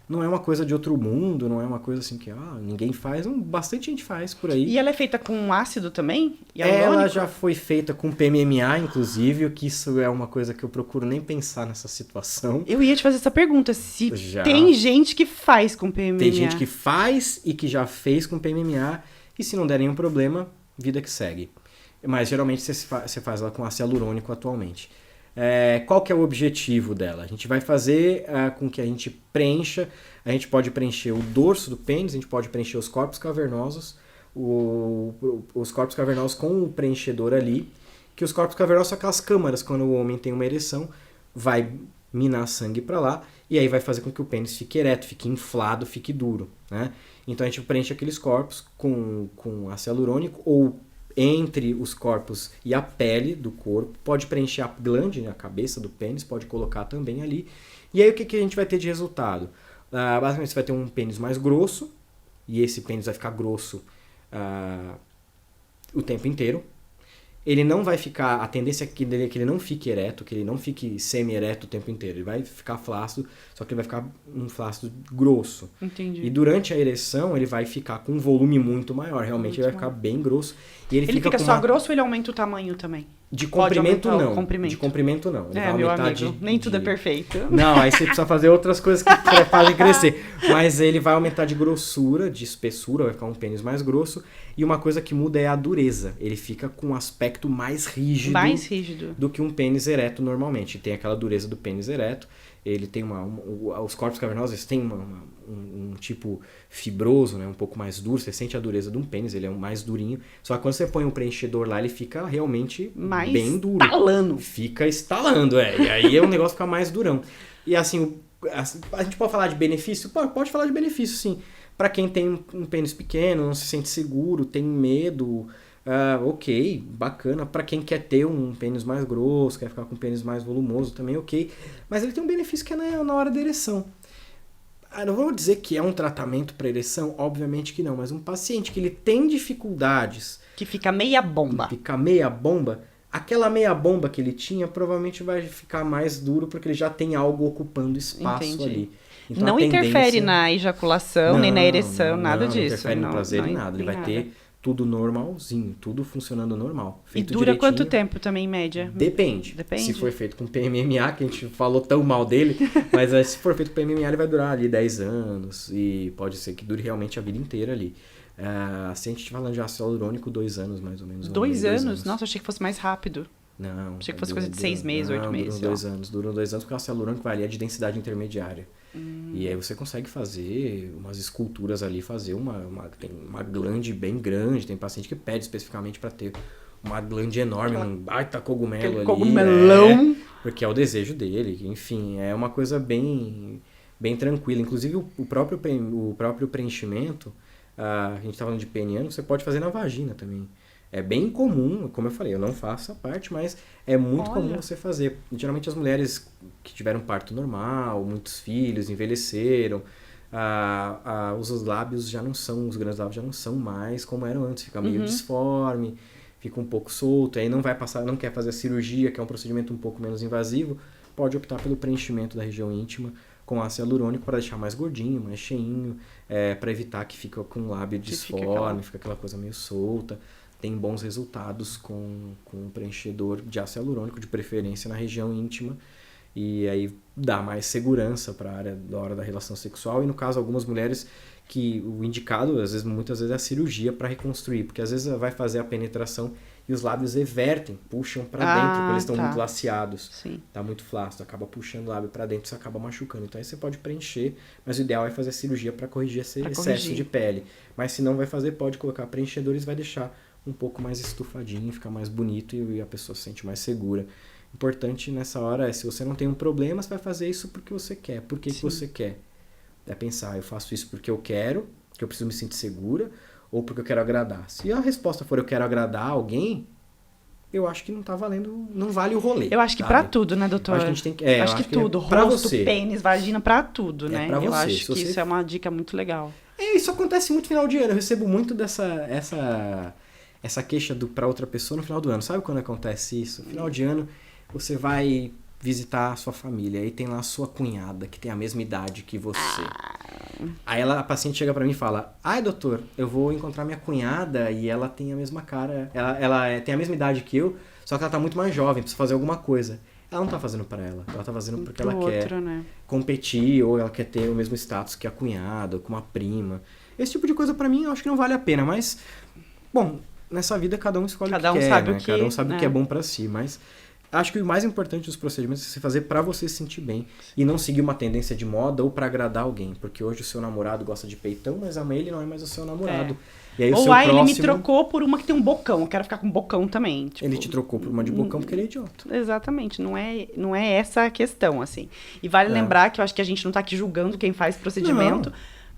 Speaker 2: Não é uma coisa de outro mundo, não é uma coisa assim que ninguém faz, bastante gente faz por aí.
Speaker 1: E ela é feita com ácido também?
Speaker 2: Ela já foi feita com PMMA, inclusive, que isso é uma coisa que eu procuro nem pensar nessa situação.
Speaker 1: Eu ia te fazer essa pergunta, se tem gente que faz com PMMA.
Speaker 2: Tem gente que faz e que já fez com PMMA, e se não der nenhum problema, vida que segue. Mas geralmente você faz ela com ácido hialurônico atualmente. Qual que é o objetivo dela? A gente vai fazer com que a gente preencha, a gente pode preencher o dorso do pênis, a gente pode preencher os corpos cavernosos, os corpos cavernosos com o preenchedor ali, que os corpos cavernosos são aquelas câmaras, quando o homem tem uma ereção, vai minar sangue para lá, e aí vai fazer com que o pênis fique ereto, fique inflado, fique duro, né? Então a gente preenche aqueles corpos com ácido hialurônico ou entre os corpos e a pele do corpo, pode preencher a glande, né, a cabeça do pênis, pode colocar também ali. E aí o que a gente vai ter de resultado? Basicamente você vai ter um pênis mais grosso, e esse pênis vai ficar grosso o tempo inteiro. Ele não vai ficar, a tendência dele é que ele não fique ereto, que ele não fique semi-ereto o tempo inteiro. Ele vai ficar flácido, só que ele vai ficar um flácido grosso.
Speaker 1: Entendi.
Speaker 2: E durante a ereção ele vai ficar com um volume muito maior, realmente ele vai ficar bem grosso. E ele fica com
Speaker 1: só grosso ou ele aumenta o tamanho também?
Speaker 2: De comprimento não.
Speaker 1: Comprimento.
Speaker 2: De comprimento não. Ele vai
Speaker 1: meu
Speaker 2: aumentar
Speaker 1: amigo, nem tudo é perfeito.
Speaker 2: Não, aí você precisa fazer outras coisas que fazem crescer. Mas ele vai aumentar de grossura, de espessura, vai ficar um pênis mais grosso. E uma coisa que muda é a dureza. Ele fica com um aspecto mais rígido.
Speaker 1: Mais rígido.
Speaker 2: Do que um pênis ereto normalmente. Tem aquela dureza do pênis ereto. Ele tem os corpos cavernosos têm um tipo fibroso, né, um pouco mais duro. Você sente a dureza de um pênis, ele é mais durinho. Só que quando você põe um preenchedor lá, ele fica realmente mais bem duro.
Speaker 1: Estalando.
Speaker 2: Fica estalando, E aí o negócio fica mais durão. E assim, a gente pode falar de benefício? Pode falar de benefício, sim. Para quem tem um pênis pequeno, não se sente seguro, tem medo... ok, bacana. Para quem quer ter um pênis mais grosso, quer ficar com um pênis mais volumoso, também ok. Mas ele tem um benefício que é na hora da ereção. Não vou dizer que é um tratamento para ereção, obviamente que não, mas um paciente que ele tem dificuldades...
Speaker 1: Que fica meia bomba.
Speaker 2: Aquela meia bomba que ele tinha provavelmente vai ficar mais duro porque ele já tem algo ocupando espaço ali. Então,
Speaker 1: não interfere na ejaculação, nem na ereção, nada disso.
Speaker 2: Não interfere no prazer em nada. Ele vai ter tudo normalzinho, tudo funcionando normal.
Speaker 1: E dura quanto tempo também, em média?
Speaker 2: Depende. Se for feito com PMMA, que a gente falou tão mal dele, mas se for feito com PMMA, ele vai durar ali 10 anos e pode ser que dure realmente a vida inteira ali. Se a gente falando de ácido hialurônico, 2 anos mais ou menos.
Speaker 1: 2 anos? Nossa, achei que fosse mais rápido.
Speaker 2: Não.
Speaker 1: Achei que fosse coisa de 6 meses, 8 meses.
Speaker 2: Duram 2 anos porque o ácido hialurônico varia de densidade intermediária. E aí você consegue fazer umas esculturas ali, tem uma glande bem grande, tem paciente que pede especificamente para ter uma glande enorme, um baita cogumelo ali.
Speaker 1: Cogumelão!
Speaker 2: Porque é o desejo dele, enfim, é uma coisa bem bem tranquila. Inclusive o próprio preenchimento, a gente tá falando de peniano, você pode fazer na vagina também. É bem comum, como eu falei, eu não faço essa parte, mas é muito comum você fazer. Geralmente as mulheres que tiveram parto normal, muitos filhos, envelheceram, os lábios já não são, os grandes lábios já não são mais como eram antes, fica meio disforme, fica um pouco solto, aí não vai passar, não quer fazer a cirurgia, que é um procedimento um pouco menos invasivo, pode optar pelo preenchimento da região íntima com ácido hialurônico para deixar mais gordinho, mais cheinho, para evitar que fica com o lábio disforme, fica aquela coisa meio solta. Tem bons resultados com um preenchedor de ácido hialurônico, de preferência na região íntima, e aí dá mais segurança para a área da hora da relação sexual. E no caso, algumas mulheres que o indicado, muitas vezes, é a cirurgia para reconstruir, porque às vezes vai fazer a penetração e os lábios evertem, puxam para dentro, porque eles estão muito laceados.
Speaker 1: Sim.
Speaker 2: Tá muito flácido, acaba puxando o lábio para dentro, você acaba machucando. Então aí você pode preencher, mas o ideal é fazer a cirurgia para corrigir esse excesso de pele. Mas se não vai fazer, pode colocar preenchedores, vai deixar um pouco mais estufadinho, fica mais bonito e a pessoa se sente mais segura. Importante nessa hora é, se você não tem um problema, você vai fazer isso porque você quer. Por que você quer? É pensar, eu faço isso porque eu quero, porque eu preciso me sentir segura, ou porque eu quero agradar. Se a resposta for eu quero agradar alguém, eu acho que não tá valendo, não vale o rolê.
Speaker 1: Eu acho que pra tudo, né, doutor?
Speaker 2: Eu acho que a gente tem que,
Speaker 1: acho que tudo, rosto, pênis, vagina, pra tudo, né?
Speaker 2: Pra você.
Speaker 1: Eu acho que isso é uma dica muito legal.
Speaker 2: Isso acontece muito no final de ano, eu recebo muito essa queixa pra outra pessoa no final do ano. Sabe quando acontece isso? No final de ano, você vai visitar a sua família, aí tem lá a sua cunhada, que tem a mesma idade que você. Aí a paciente chega pra mim e fala, ai doutor, eu vou encontrar minha cunhada e ela tem a mesma cara, ela tem a mesma idade que eu, só que ela tá muito mais jovem, precisa fazer alguma coisa. Ela não tá fazendo pra ela tá fazendo porque ela quer competir, ou ela quer ter o mesmo status que a cunhada, ou com uma prima. Esse tipo de coisa pra mim eu acho que não vale a pena, mas, bom, nessa vida cada um escolhe o que quer,
Speaker 1: sabe,
Speaker 2: né? Cada um sabe o que é bom pra si, mas acho que o mais importante dos procedimentos é você fazer pra você se sentir bem e não seguir uma tendência de moda ou pra agradar alguém, porque hoje o seu namorado gosta de peitão, mas amanhã ele não é mais o seu namorado. E aí, ou
Speaker 1: ele me trocou por uma que tem um bocão, eu quero ficar com bocão também. Tipo,
Speaker 2: ele te trocou por uma de bocão porque ele é idiota.
Speaker 1: Exatamente, não é essa a questão, assim. E vale lembrar que eu acho que a gente não tá aqui julgando quem faz procedimento,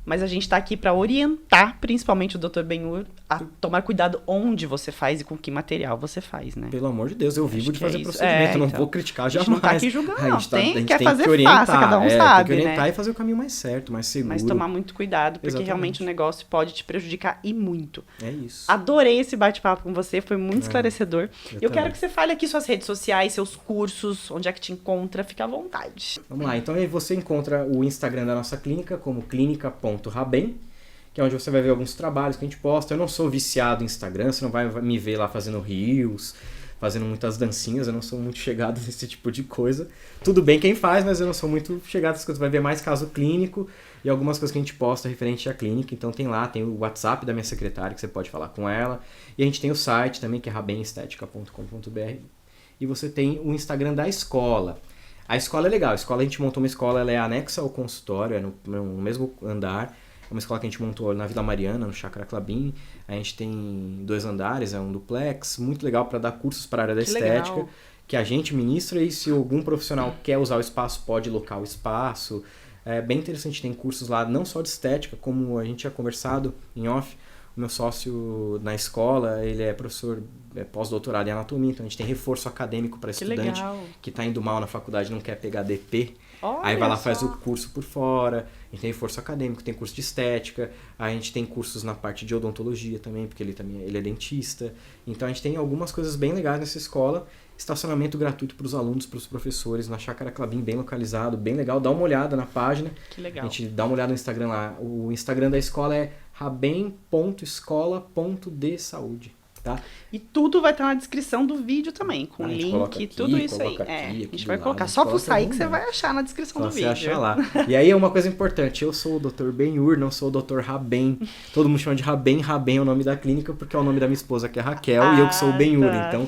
Speaker 1: mas a gente tá aqui para orientar, principalmente o Dr. Benhur, a tomar cuidado onde você faz e com que material você faz, né?
Speaker 2: Pelo amor de Deus, eu vivo de fazer procedimento, não vou criticar jamais.
Speaker 1: A gente não tá aqui julgando, não. A gente tem que fazer,
Speaker 2: orientar,
Speaker 1: cada um sabe,
Speaker 2: tem que orientar, né? E fazer o caminho mais certo, mais seguro.
Speaker 1: Mas tomar muito cuidado, porque realmente o negócio pode te prejudicar e muito.
Speaker 2: É isso.
Speaker 1: Adorei esse bate-papo com você, foi muito esclarecedor. Eu quero que você fale aqui suas redes sociais, seus cursos, onde é que te encontra, fica à vontade.
Speaker 2: Vamos lá, então aí você encontra o Instagram da nossa clínica como clínica.rabem, que é onde você vai ver alguns trabalhos que a gente posta. Eu não sou viciado em Instagram, você não vai me ver lá fazendo reels, fazendo muitas dancinhas, eu não sou muito chegado nesse tipo de coisa. Tudo bem quem faz, mas eu não sou muito chegado nessas coisas. Vai ver mais caso clínico e algumas coisas que a gente posta referente à clínica. Então tem o WhatsApp da minha secretária, que você pode falar com ela. E a gente tem o site também, que é rabemestetica.com.br. E você tem o Instagram da escola. A escola é legal, a escola a gente montou uma escola, ela é anexa ao consultório, é no mesmo andar. É uma escola que a gente montou na Vila Mariana, no Chácara Clabin. A gente tem 2 andares, é um duplex, muito legal para dar cursos para a área da estética, legal. Que a gente ministra, e se algum profissional quer usar o espaço, pode locar o espaço. É bem interessante, tem cursos lá, não só de estética, como a gente tinha conversado em off. O meu sócio na escola, ele é professor pós-doutorado em anatomia, então a gente tem reforço acadêmico para estudante que está indo mal na faculdade e não quer pegar DP. Aí vai lá, faz o curso por fora. A gente tem reforço acadêmico, tem curso de estética, a gente tem cursos na parte de odontologia também, porque ele é dentista. Então a gente tem algumas coisas bem legais nessa escola. Estacionamento gratuito para os alunos, para os professores, na Chácara Clabin, bem localizado, bem legal. Dá uma olhada na página.
Speaker 1: Que legal.
Speaker 2: A gente dá uma olhada no Instagram lá. O Instagram da escola é rabem.escola.desaúde. Tá?
Speaker 1: E tudo vai estar na descrição do vídeo também, com link,
Speaker 2: aqui,
Speaker 1: tudo isso aí.
Speaker 2: Aqui,
Speaker 1: a gente vai colocar, só fuçar aí que você vai achar na descrição do vídeo.
Speaker 2: Você achar lá. E aí é uma coisa importante, eu sou o Dr. Benhur, não sou o Dr. Rabem. Todo mundo chama de Rabem, Rabem é o nome da clínica, porque é o nome da minha esposa, que é Raquel, e eu que sou o Benhur. Então,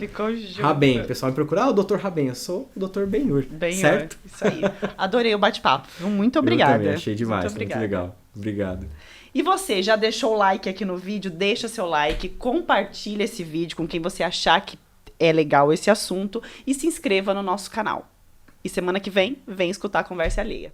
Speaker 2: Rabem, o pessoal me procura, o Dr. Rabem, eu sou o Dr. Benhur, certo?
Speaker 1: Isso aí. Adorei o bate-papo, muito obrigada.
Speaker 2: Eu também, achei demais, muito legal. Obrigado.
Speaker 1: E você, já deixou o like aqui no vídeo? Deixa seu like, compartilha esse vídeo com quem você achar que é legal esse assunto e se inscreva no nosso canal. E semana que vem escutar a Conversa Alheia.